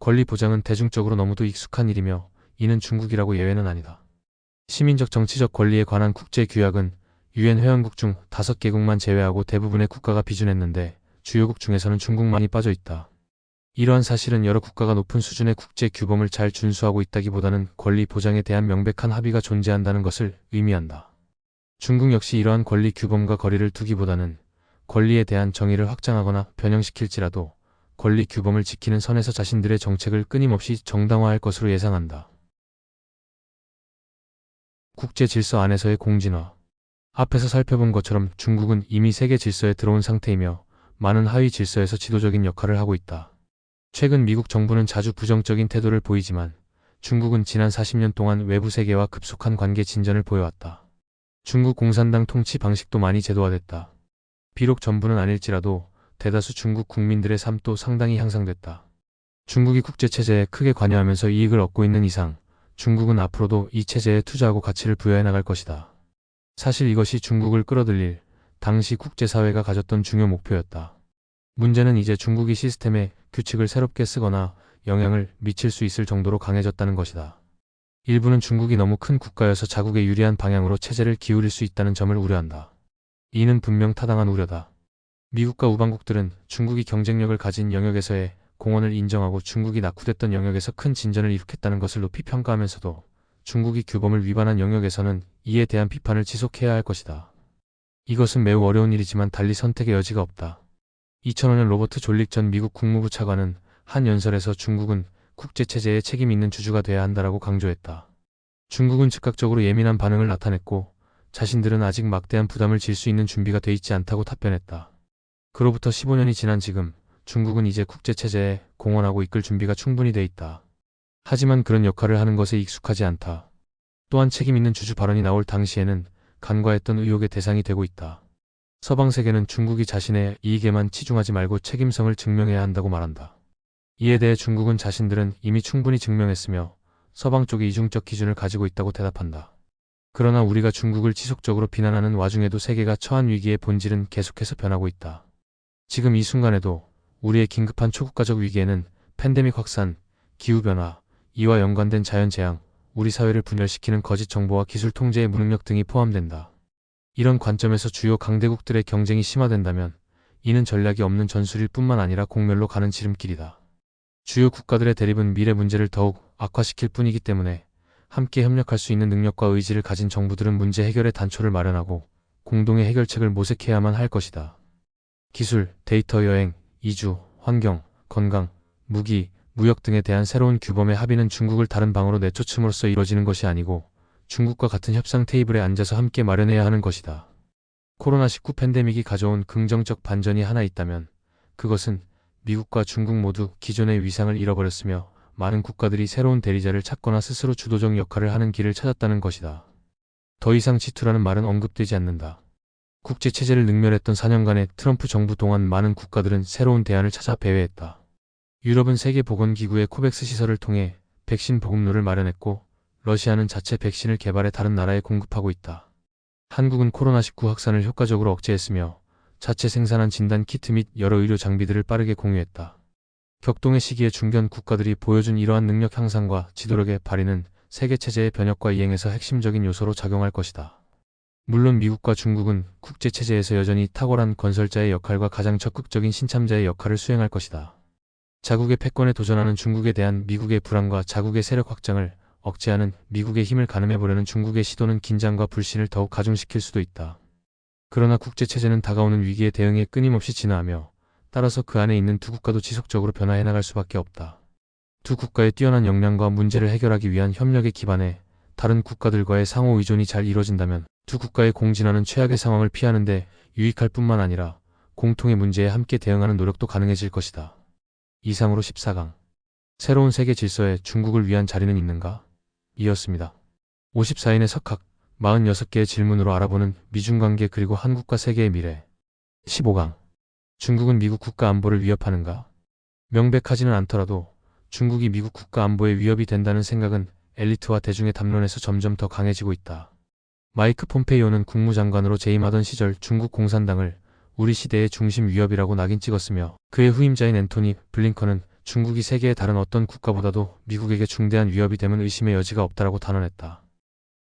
권리 보장은 대중적으로 너무도 익숙한 일이며 이는 중국이라고 예외는 아니다. 시민적 정치적 권리에 관한 국제규약은 유엔 회원국 중 5개국만 제외하고 대부분의 국가가 비준했는데 주요국 중에서는 중국만이 빠져 있다. 이러한 사실은 여러 국가가 높은 수준의 국제 규범을 잘 준수하고 있다기보다는 권리 보장에 대한 명백한 합의가 존재한다는 것을 의미한다. 중국 역시 이러한 권리 규범과 거리를 두기보다는 권리에 대한 정의를 확장하거나 변형시킬지라도 권리 규범을 지키는 선에서 자신들의 정책을 끊임없이 정당화할 것으로 예상한다. 국제 질서 안에서의 공진화. 앞에서 살펴본 것처럼 중국은 이미 세계 질서에 들어온 상태이며 많은 하위 질서에서 지도적인 역할을 하고 있다. 최근 미국 정부는 자주 부정적인 태도를 보이지만 중국은 지난 40년 동안 외부 세계와 급속한 관계 진전을 보여왔다. 중국 공산당 통치 방식도 많이 제도화됐다. 비록 전부는 아닐지라도 대다수 중국 국민들의 삶도 상당히 향상됐다. 중국이 국제체제에 크게 관여하면서 이익을 얻고 있는 이상 중국은 앞으로도 이 체제에 투자하고 가치를 부여해 나갈 것이다. 사실 이것이 중국을 끌어들일 당시 국제사회가 가졌던 중요 목표였다. 문제는 이제 중국이 시스템에 규칙을 새롭게 쓰거나 영향을 미칠 수 있을 정도로 강해졌다는 것이다. 일부는 중국이 너무 큰 국가여서 자국에 유리한 방향으로 체제를 기울일 수 있다는 점을 우려한다. 이는 분명 타당한 우려다. 미국과 우방국들은 중국이 경쟁력을 가진 영역에서의 공헌을 인정하고 중국이 낙후됐던 영역에서 큰 진전을 이룩했다는 것을 높이 평가하면서도 중국이 규범을 위반한 영역에서는 이에 대한 비판을 지속해야 할 것이다. 이것은 매우 어려운 일이지만 달리 선택의 여지가 없다. 2005년 로버트 졸릭 전 미국 국무부 차관은 한 연설에서 중국은 국제체제에 책임 있는 주주가 돼야 한다라고 강조했다. 중국은 즉각적으로 예민한 반응을 나타냈고 자신들은 아직 막대한 부담을 질 수 있는 준비가 돼 있지 않다고 답변했다. 그로부터 15년이 지난 지금 중국은 이제 국제체제에 공헌하고 이끌 준비가 충분히 돼 있다. 하지만 그런 역할을 하는 것에 익숙하지 않다. 또한 책임 있는 주주 발언이 나올 당시에는 간과했던 의혹의 대상이 되고 있다. 서방 세계는 중국이 자신의 이익에만 치중하지 말고 책임성을 증명해야 한다고 말한다. 이에 대해 중국은 자신들은 이미 충분히 증명했으며 서방 쪽이 이중적 기준을 가지고 있다고 대답한다. 그러나 우리가 중국을 지속적으로 비난하는 와중에도 세계가 처한 위기의 본질은 계속해서 변하고 있다. 지금 이 순간에도 우리의 긴급한 초국가적 위기에는 팬데믹 확산, 기후변화, 이와 연관된 자연재앙, 우리 사회를 분열시키는 거짓 정보와 기술 통제의 무능력 등이 포함된다. 이런 관점에서 주요 강대국들의 경쟁이 심화된다면 이는 전략이 없는 전술일 뿐만 아니라 공멸로 가는 지름길이다. 주요 국가들의 대립은 미래 문제를 더욱 악화시킬 뿐이기 때문에 함께 협력할 수 있는 능력과 의지를 가진 정부들은 문제 해결의 단초를 마련하고 공동의 해결책을 모색해야만 할 것이다. 기술, 데이터 여행, 이주, 환경, 건강, 무기, 무역 등에 대한 새로운 규범의 합의는 중국을 다른 방으로 내쫓음으로써 이루어지는 것이 아니고 중국과 같은 협상 테이블에 앉아서 함께 마련해야 하는 것이다. 코로나19 팬데믹이 가져온 긍정적 반전이 하나 있다면 그것은 미국과 중국 모두 기존의 위상을 잃어버렸으며 많은 국가들이 새로운 대리자를 찾거나 스스로 주도적 역할을 하는 길을 찾았다는 것이다. 더 이상 G2라는 말은 언급되지 않는다. 국제체제를 능멸했던 4년간의 트럼프 정부 동안 많은 국가들은 새로운 대안을 찾아 배회했다. 유럽은 세계보건기구의 코백스 시설을 통해 백신 보급로를 마련했고 러시아는 자체 백신을 개발해 다른 나라에 공급하고 있다. 한국은 코로나19 확산을 효과적으로 억제했으며 자체 생산한 진단 키트 및 여러 의료 장비들을 빠르게 공유했다. 격동의 시기에 중견 국가들이 보여준 이러한 능력 향상과 지도력의 발휘는 세계체제의 변혁과 이행에서 핵심적인 요소로 작용할 것이다. 물론 미국과 중국은 국제체제에서 여전히 탁월한 건설자의 역할과 가장 적극적인 신참자의 역할을 수행할 것이다. 자국의 패권에 도전하는 중국에 대한 미국의 불안과 자국의 세력 확장을 억제하는 미국의 힘을 가늠해보려는 중국의 시도는 긴장과 불신을 더욱 가중시킬 수도 있다. 그러나 국제체제는 다가오는 위기에 대응해 끊임없이 진화하며 따라서 그 안에 있는 두 국가도 지속적으로 변화해 나갈 수밖에 없다. 두 국가의 뛰어난 역량과 문제를 해결하기 위한 협력에 기반해 다른 국가들과의 상호 의존이 잘 이뤄진다면 두 국가의 공진화는 최악의 상황을 피하는 데 유익할 뿐만 아니라 공통의 문제에 함께 대응하는 노력도 가능해질 것이다. 이상으로 14강 새로운 세계 질서에 중국을 위한 자리는 있는가? 이었습니다. 54인의 석학 46개의 질문으로 알아보는 미중관계 그리고 한국과 세계의 미래. 15강 중국은 미국 국가 안보를 위협하는가? 명백하지는 않더라도 중국이 미국 국가 안보에 위협이 된다는 생각은 엘리트와 대중의 담론에서 점점 더 강해지고 있다. 마이크 폼페이오는 국무장관으로 재임하던 시절 중국 공산당을 우리 시대의 중심 위협이라고 낙인 찍었으며, 그의 후임자인 앤토니 블링컨은 중국이 세계의 다른 어떤 국가보다도 미국에게 중대한 위협이 됨은 의심의 여지가 없다라고 단언했다.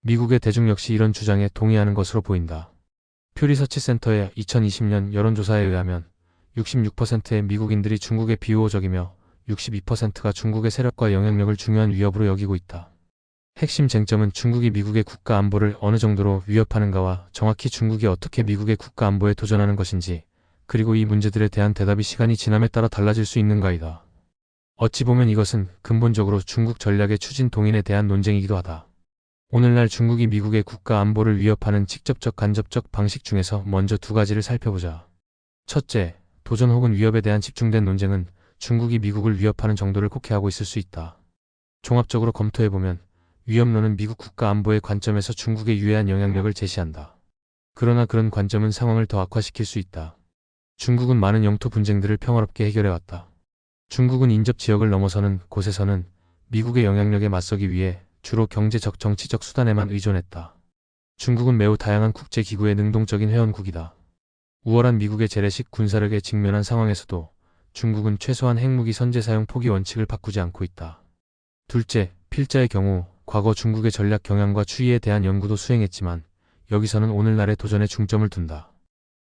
미국의 대중 역시 이런 주장에 동의하는 것으로 보인다. 퓨 리서치 센터의 2020년 여론조사에 의하면 66%의 미국인들이 중국에 비우호적이며 62%가 중국의 세력과 영향력을 중요한 위협으로 여기고 있다. 핵심 쟁점은 중국이 미국의 국가 안보를 어느 정도로 위협하는가와 정확히 중국이 어떻게 미국의 국가 안보에 도전하는 것인지, 그리고 이 문제들에 대한 대답이 시간이 지남에 따라 달라질 수 있는가이다. 어찌 보면 이것은 근본적으로 중국 전략의 추진 동인에 대한 논쟁이기도 하다. 오늘날 중국이 미국의 국가 안보를 위협하는 직접적 간접적 방식 중에서 먼저 두 가지를 살펴보자. 첫째, 도전 혹은 위협에 대한 집중된 논쟁은 중국이 미국을 위협하는 정도를 곡해하고 있을 수 있다. 종합적으로 검토해보면 위협론은 미국 국가 안보의 관점에서 중국에 유해한 영향력을 제시한다. 그러나 그런 관점은 상황을 더 악화시킬 수 있다. 중국은 많은 영토 분쟁들을 평화롭게 해결해왔다. 중국은 인접 지역을 넘어서는 곳에서는 미국의 영향력에 맞서기 위해 주로 경제적 정치적 수단에만 의존했다. 중국은 매우 다양한 국제기구의 능동적인 회원국이다. 우월한 미국의 재래식 군사력에 직면한 상황에서도 중국은 최소한 핵무기 선제 사용 포기 원칙을 바꾸지 않고 있다. 둘째, 필자의 경우 과거 중국의 전략 경향과 추이에 대한 연구도 수행했지만 여기서는 오늘날의 도전에 중점을 둔다.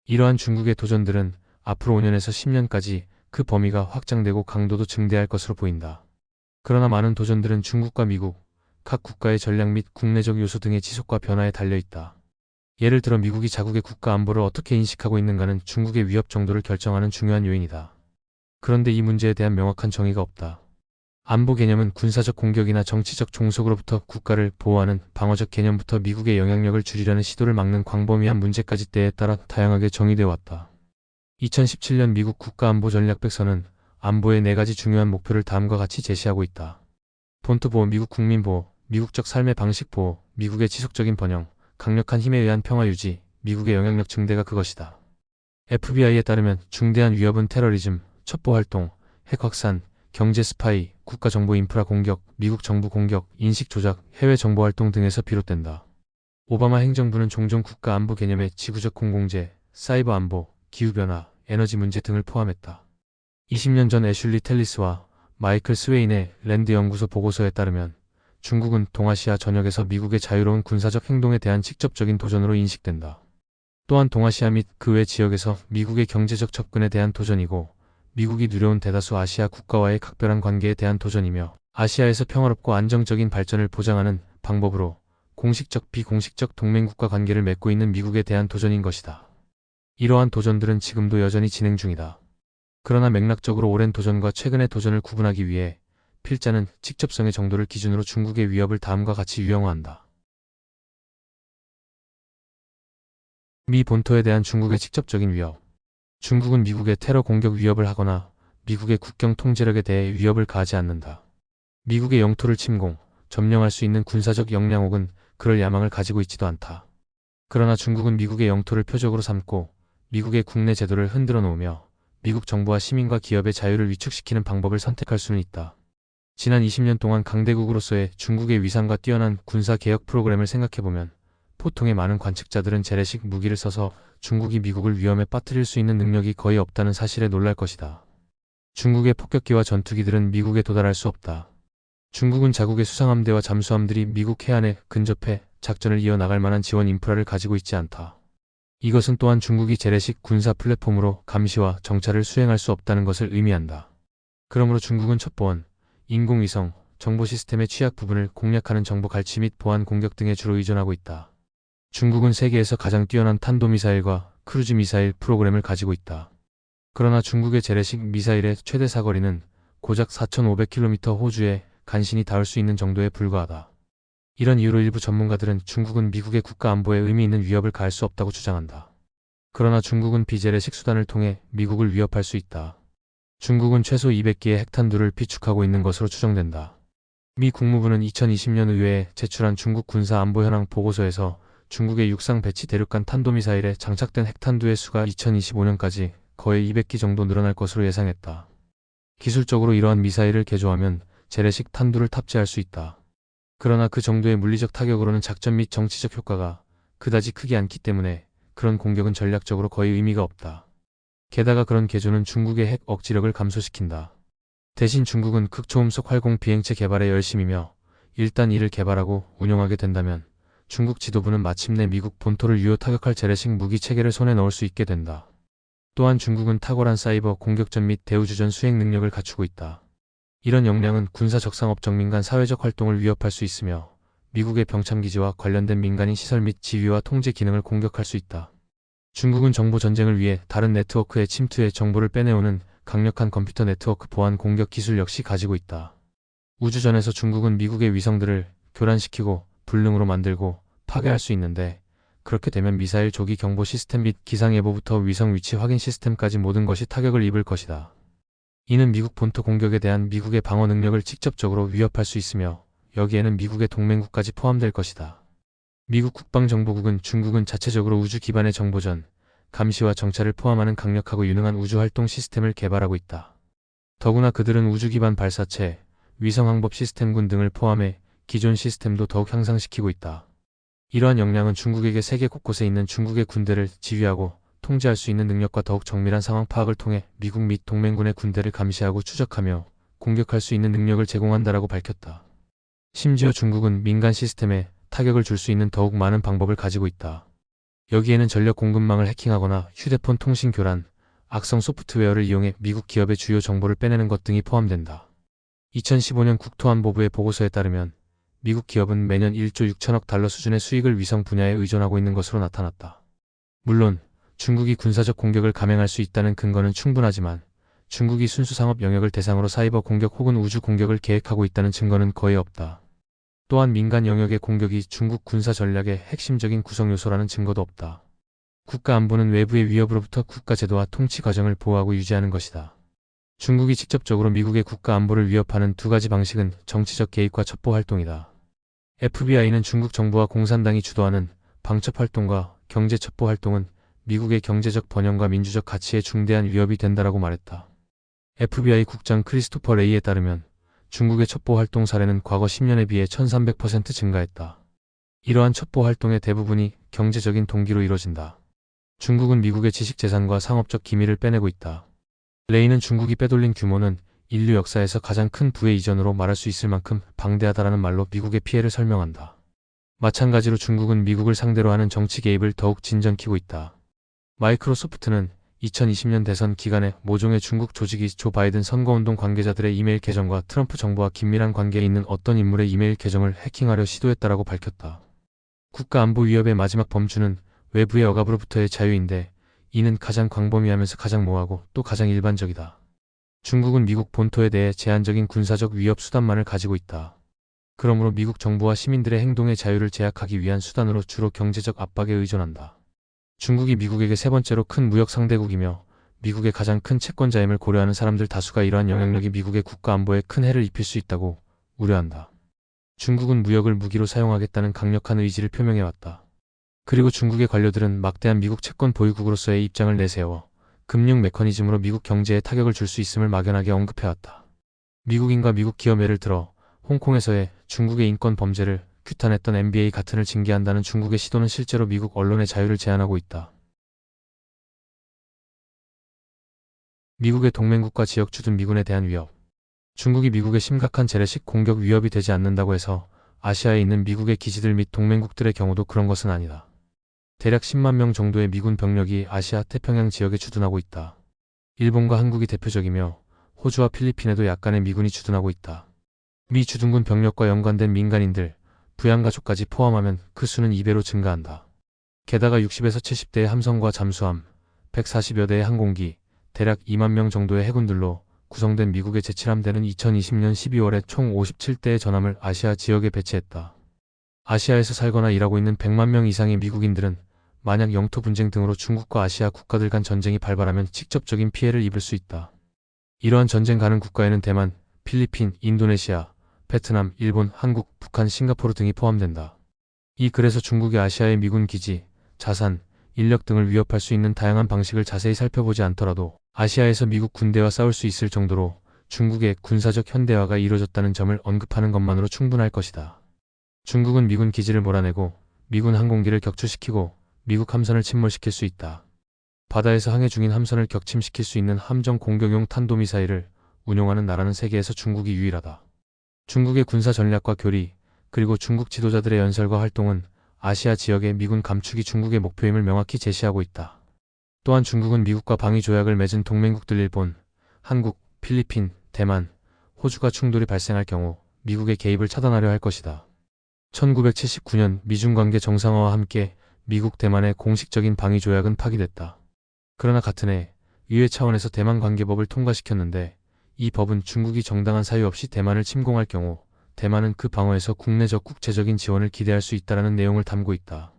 이러한 중국의 도전들은 앞으로 5년에서 10년까지 그 범위가 확장되고 강도도 증대할 것으로 보인다. 그러나 많은 도전들은 중국과 미국, 각 국가의 전략 및 국내적 요소 등의 지속과 변화에 달려있다. 예를 들어 미국이 자국의 국가 안보를 어떻게 인식하고 있는가는 중국의 위협 정도를 결정하는 중요한 요인이다. 그런데 이 문제에 대한 명확한 정의가 없다. 안보 개념은 군사적 공격이나 정치적 종속으로부터 국가를 보호하는 방어적 개념부터 미국의 영향력을 줄이려는 시도를 막는 광범위한 문제까지 때에 따라 다양하게 정의되어 왔다. 2017년 미국 국가안보전략백서는 안보의 4가지 중요한 목표를 다음과 같이 제시하고 있다. 본토보호, 미국 국민보호, 미국적 삶의 방식 보호, 미국의 지속적인 번영, 강력한 힘에 의한 평화 유지, 미국의 영향력 증대가 그것이다. FBI에 따르면 중대한 위협은 테러리즘, 첩보활동, 핵 확산, 경제 스파이, 국가정보 인프라 공격, 미국 정부 공격, 인식 조작, 해외 정보활동 등에서 비롯된다. 오바마 행정부는 종종 국가 안보 개념에 지구적 공공재, 사이버 안보, 기후변화, 에너지 문제 등을 포함했다. 20년 전 애슐리 텔리스와 마이클 스웨인의 랜드 연구소 보고서에 따르면 중국은 동아시아 전역에서 미국의 자유로운 군사적 행동에 대한 직접적인 도전으로 인식된다. 또한 동아시아 및 그 외 지역에서 미국의 경제적 접근에 대한 도전이고, 미국이 누려온 대다수 아시아 국가와의 각별한 관계에 대한 도전이며, 아시아에서 평화롭고 안정적인 발전을 보장하는 방법으로 공식적 비공식적 동맹국가 관계를 맺고 있는 미국에 대한 도전인 것이다. 이러한 도전들은 지금도 여전히 진행 중이다. 그러나 맥락적으로 오랜 도전과 최근의 도전을 구분하기 위해 필자는 직접성의 정도를 기준으로 중국의 위협을 다음과 같이 유형화한다. 미 본토에 대한 중국의 직접적인 위협. 중국은 미국의 테러 공격 위협을 하거나 미국의 국경 통제력에 대해 위협을 가하지 않는다. 미국의 영토를 침공, 점령할 수 있는 군사적 역량 혹은 그럴 야망을 가지고 있지도 않다. 그러나 중국은 미국의 영토를 표적으로 삼고 미국의 국내 제도를 흔들어 놓으며 미국 정부와 시민과 기업의 자유를 위축시키는 방법을 선택할 수는 있다. 지난 20년 동안 강대국으로서의 중국의 위상과 뛰어난 군사개혁 프로그램을 생각해보면 보통의 많은 관측자들은 재래식 무기를 써서 중국이 미국을 위험에 빠뜨릴 수 있는 능력이 거의 없다는 사실에 놀랄 것이다. 중국의 폭격기와 전투기들은 미국에 도달할 수 없다. 중국은 자국의 수상함대와 잠수함들이 미국 해안에 근접해 작전을 이어나갈 만한 지원 인프라를 가지고 있지 않다. 이것은 또한 중국이 재래식 군사 플랫폼으로 감시와 정찰을 수행할 수 없다는 것을 의미한다. 그러므로 중국은 첩보원, 인공위성, 정보 시스템의 취약 부분을 공략하는 정보 갈취 및 보안 공격 등에 주로 의존하고 있다. 중국은 세계에서 가장 뛰어난 탄도미사일과 크루즈 미사일 프로그램을 가지고 있다. 그러나 중국의 재래식 미사일의 최대 사거리는 고작 4,500km 호주에 간신히 닿을 수 있는 정도에 불과하다. 이런 이유로 일부 전문가들은 중국은 미국의 국가 안보에 의미 있는 위협을 가할 수 없다고 주장한다. 그러나 중국은 비재래식 수단을 통해 미국을 위협할 수 있다. 중국은 최소 200기의 핵탄두를 비축하고 있는 것으로 추정된다. 미 국무부는 2020년 의회에 제출한 중국 군사 안보 현황 보고서에서 중국의 육상 배치 대륙간 탄도미사일에 장착된 핵탄두의 수가 2025년까지 거의 200기 정도 늘어날 것으로 예상했다. 기술적으로 이러한 미사일을 개조하면 재래식 탄두를 탑재할 수 있다. 그러나 그 정도의 물리적 타격으로는 작전 및 정치적 효과가 그다지 크지 않기 때문에 그런 공격은 전략적으로 거의 의미가 없다. 게다가 그런 개조는 중국의 핵 억지력을 감소시킨다. 대신 중국은 극초음속 활공 비행체 개발에 열심이며 일단 이를 개발하고 운용하게 된다면 중국 지도부는 마침내 미국 본토를 유효 타격할 재래식 무기 체계를 손에 넣을 수 있게 된다. 또한 중국은 탁월한 사이버 공격전 및 대우주전 수행 능력을 갖추고 있다. 이런 역량은 군사 적상업적 민간 사회적 활동을 위협할 수 있으며 미국의 병참기지와 관련된 민간인 시설 및 지휘와 통제 기능을 공격할 수 있다. 중국은 정보 전쟁을 위해 다른 네트워크에 침투해 정보를 빼내오는 강력한 컴퓨터 네트워크 보안 공격 기술 역시 가지고 있다. 우주전에서 중국은 미국의 위성들을 교란시키고 불능으로 만들고 파괴할 수 있는데 그렇게 되면 미사일 조기 경보 시스템 및 기상예보부터 위성 위치 확인 시스템까지 모든 것이 타격을 입을 것이다. 이는 미국 본토 공격에 대한 미국의 방어 능력을 직접적으로 위협할 수 있으며 여기에는 미국의 동맹국까지 포함될 것이다. 미국 국방정보국은 중국은 자체적으로 우주 기반의 정보전, 감시와 정찰을 포함하는 강력하고 유능한 우주활동 시스템을 개발하고 있다. 더구나 그들은 우주 기반 발사체, 위성항법 시스템군 등을 포함해 기존 시스템도 더욱 향상시키고 있다. 이러한 역량은 중국에게 세계 곳곳에 있는 중국의 군대를 지휘하고 통제할 수 있는 능력과 더욱 정밀한 상황 파악을 통해 미국 및 동맹군의 군대를 감시하고 추적하며 공격할 수 있는 능력을 제공한다라고 밝혔다. 심지어 중국은 민간 시스템에 타격을 줄 수 있는 더욱 많은 방법을 가지고 있다. 여기에는 전력 공급망을 해킹하거나 휴대폰 통신 교란, 악성 소프트웨어를 이용해 미국 기업의 주요 정보를 빼내는 것 등이 포함된다. 2015년 국토안보부의 보고서에 따르면 미국 기업은 매년 1조 6천억 달러 수준의 수익을 위성 분야에 의존하고 있는 것으로 나타났다. 물론 중국이 군사적 공격을 감행할 수 있다는 근거는 충분하지만 중국이 순수 상업 영역을 대상으로 사이버 공격 혹은 우주 공격을 계획하고 있다는 증거는 거의 없다. 또한 민간 영역의 공격이 중국 군사 전략의 핵심적인 구성 요소라는 증거도 없다. 국가 안보는 외부의 위협으로부터 국가 제도와 통치 과정을 보호하고 유지하는 것이다. 중국이 직접적으로 미국의 국가 안보를 위협하는 두 가지 방식은 정치적 개입과 첩보 활동이다. FBI는 중국 정부와 공산당이 주도하는 방첩 활동과 경제 첩보 활동은 미국의 경제적 번영과 민주적 가치에 중대한 위협이 된다라고 말했다. FBI 국장 크리스토퍼 레이에 따르면 중국의 첩보 활동 사례는 과거 10년에 비해 1300% 증가했다. 이러한 첩보 활동의 대부분이 경제적인 동기로 이뤄진다. 중국은 미국의 지식재산과 상업적 기밀을 빼내고 있다. 레이는 중국이 빼돌린 규모는 인류 역사에서 가장 큰 부의 이전으로 말할 수 있을 만큼 방대하다라는 말로 미국의 피해를 설명한다. 마찬가지로 중국은 미국을 상대로 하는 정치 개입을 더욱 진전키고 있다. 마이크로소프트는 2020년 대선 기간에 모종의 중국 조직이 조 바이든 선거운동 관계자들의 이메일 계정과 트럼프 정부와 긴밀한 관계에 있는 어떤 인물의 이메일 계정을 해킹하려 시도했다라고 밝혔다. 국가안보 위협의 마지막 범주는 외부의 억압으로부터의 자유인데 이는 가장 광범위하면서 가장 모호하고 또 가장 일반적이다. 중국은 미국 본토에 대해 제한적인 군사적 위협 수단만을 가지고 있다. 그러므로 미국 정부와 시민들의 행동의 자유를 제약하기 위한 수단으로 주로 경제적 압박에 의존한다. 중국이 미국에게 세 번째로 큰 무역 상대국이며 미국의 가장 큰 채권자임을 고려하는 사람들 다수가 이러한 영향력이 미국의 국가 안보에 큰 해를 입힐 수 있다고 우려한다. 중국은 무역을 무기로 사용하겠다는 강력한 의지를 표명해왔다. 그리고 중국의 관료들은 막대한 미국 채권 보유국으로서의 입장을 내세워 금융 메커니즘으로 미국 경제에 타격을 줄 수 있음을 막연하게 언급해왔다. 미국인과 미국 기업 예를 들어 홍콩에서의 중국의 인권 범죄를 규탄했던 NBA 같은을 징계한다는 중국의 시도는 실제로 미국 언론의 자유를 제한하고 있다. 미국의 동맹국과 지역 주둔 미군에 대한 위협. 중국이 미국의 심각한 재래식 공격 위협이 되지 않는다고 해서 아시아에 있는 미국의 기지들 및 동맹국들의 경우도 그런 것은 아니다. 대략 10만 명 정도의 미군 병력이 아시아 태평양 지역에 주둔하고 있다. 일본과 한국이 대표적이며 호주와 필리핀에도 약간의 미군이 주둔하고 있다. 미 주둔군 병력과 연관된 민간인들, 부양가족까지 포함하면 그 수는 2배로 증가한다. 게다가 60에서 70대의 함선과 잠수함, 140여 대의 항공기, 대략 2만 명 정도의 해군들로 구성된 미국의 제7함대는 2020년 12월에 총 57대의 전함을 아시아 지역에 배치했다. 아시아에서 살거나 일하고 있는 100만 명 이상의 미국인들은 만약 영토 분쟁 등으로 중국과 아시아 국가들 간 전쟁이 발발하면 직접적인 피해를 입을 수 있다. 이러한 전쟁 가능 국가에는 대만, 필리핀, 인도네시아, 베트남, 일본, 한국, 북한, 싱가포르 등이 포함된다. 이 글에서 중국이 아시아의 미군 기지, 자산, 인력 등을 위협할 수 있는 다양한 방식을 자세히 살펴보지 않더라도 아시아에서 미국 군대와 싸울 수 있을 정도로 중국의 군사적 현대화가 이루어졌다는 점을 언급하는 것만으로 충분할 것이다. 중국은 미군 기지를 몰아내고 미군 항공기를 격추시키고 미국 함선을 침몰시킬 수 있다. 바다에서 항해 중인 함선을 격침시킬 수 있는 함정 공격용 탄도미사일을 운용하는 나라는 세계에서 중국이 유일하다. 중국의 군사 전략과 교리, 그리고 중국 지도자들의 연설과 활동은 아시아 지역의 미군 감축이 중국의 목표임을 명확히 제시하고 있다. 또한 중국은 미국과 방위 조약을 맺은 동맹국들 일본, 한국, 필리핀, 대만, 호주가 충돌이 발생할 경우 미국의 개입을 차단하려 할 것이다. 1979년 미중 관계 정상화와 함께 미국 대만의 공식적인 방위 조약은 파기됐다. 그러나 같은 해 의회 차원에서 대만 관계법을 통과시켰는데 이 법은 중국이 정당한 사유 없이 대만을 침공할 경우 대만은 그 방어에서 국내적 국제적인 지원을 기대할 수 있다라는 내용을 담고 있다.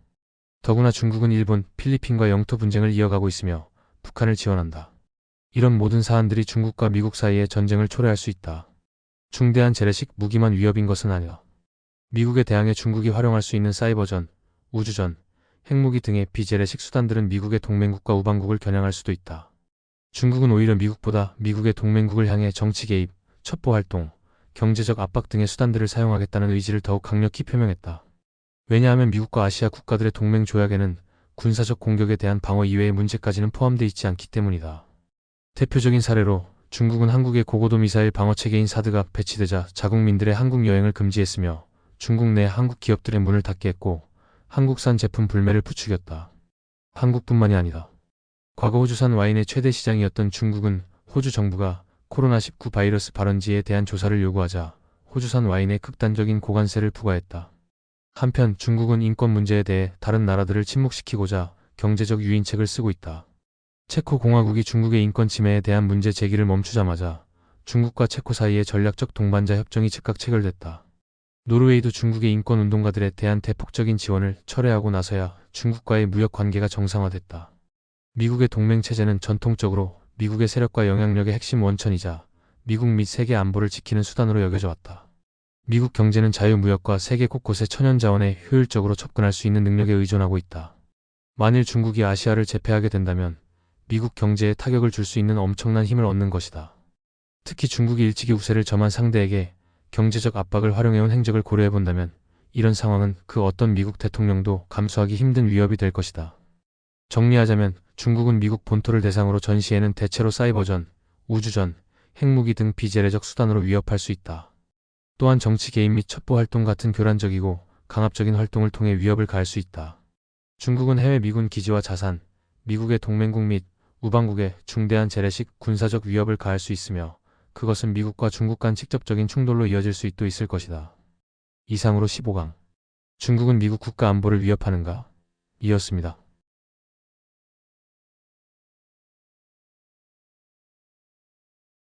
더구나 중국은 일본, 필리핀과 영토 분쟁을 이어가고 있으며 북한을 지원한다. 이런 모든 사안들이 중국과 미국 사이의 전쟁을 초래할 수 있다. 중대한 재래식 무기만 위협인 것은 아니다. 미국에 대항해 중국이 활용할 수 있는 사이버전, 우주전, 핵무기 등의 비재래식 수단들은 미국의 동맹국과 우방국을 겨냥할 수도 있다. 중국은 오히려 미국보다 미국의 동맹국을 향해 정치 개입, 첩보 활동, 경제적 압박 등의 수단들을 사용하겠다는 의지를 더욱 강력히 표명했다. 왜냐하면 미국과 아시아 국가들의 동맹 조약에는 군사적 공격에 대한 방어 이외의 문제까지는 포함되어 있지 않기 때문이다. 대표적인 사례로 중국은 한국의 고고도 미사일 방어 체계인 사드가 배치되자 자국민들의 한국 여행을 금지했으며 중국 내 한국 기업들의 문을 닫게 했고 한국산 제품 불매를 부추겼다. 한국뿐만이 아니다. 과거 호주산 와인의 최대 시장이었던 중국은 호주 정부가 코로나19 바이러스 발원지에 대한 조사를 요구하자 호주산 와인에 극단적인 고관세를 부과했다. 한편 중국은 인권 문제에 대해 다른 나라들을 침묵시키고자 경제적 유인책을 쓰고 있다. 체코 공화국이 중국의 인권 침해에 대한 문제 제기를 멈추자마자 중국과 체코 사이의 전략적 동반자 협정이 즉각 체결됐다. 노르웨이도 중국의 인권 운동가들에 대한 대폭적인 지원을 철회하고 나서야 중국과의 무역 관계가 정상화됐다. 미국의 동맹 체제는 전통적으로 미국의 세력과 영향력의 핵심 원천이자 미국 및 세계 안보를 지키는 수단으로 여겨져 왔다. 미국 경제는 자유무역과 세계 곳곳의 천연자원에 효율적으로 접근할 수 있는 능력에 의존하고 있다. 만일 중국이 아시아를 제패하게 된다면 미국 경제에 타격을 줄 수 있는 엄청난 힘을 얻는 것이다. 특히 중국이 일찍이 우세를 점한 상대에게 경제적 압박을 활용해온 행적을 고려해본다면 이런 상황은 그 어떤 미국 대통령도 감수하기 힘든 위협이 될 것이다. 정리하자면 중국은 미국 본토를 대상으로 전시에는 대체로 사이버전, 우주전, 핵무기 등 비재래적 수단으로 위협할 수 있다. 또한 정치 개입 및 첩보 활동 같은 교란적이고 강압적인 활동을 통해 위협을 가할 수 있다. 중국은 해외 미군 기지와 자산, 미국의 동맹국 및 우방국에 중대한 재래식 군사적 위협을 가할 수 있으며 그것은 미국과 중국 간 직접적인 충돌로 이어질 수도 있을 것이다. 이상으로 15강. 중국은 미국 국가 안보를 위협하는가? 이었습니다.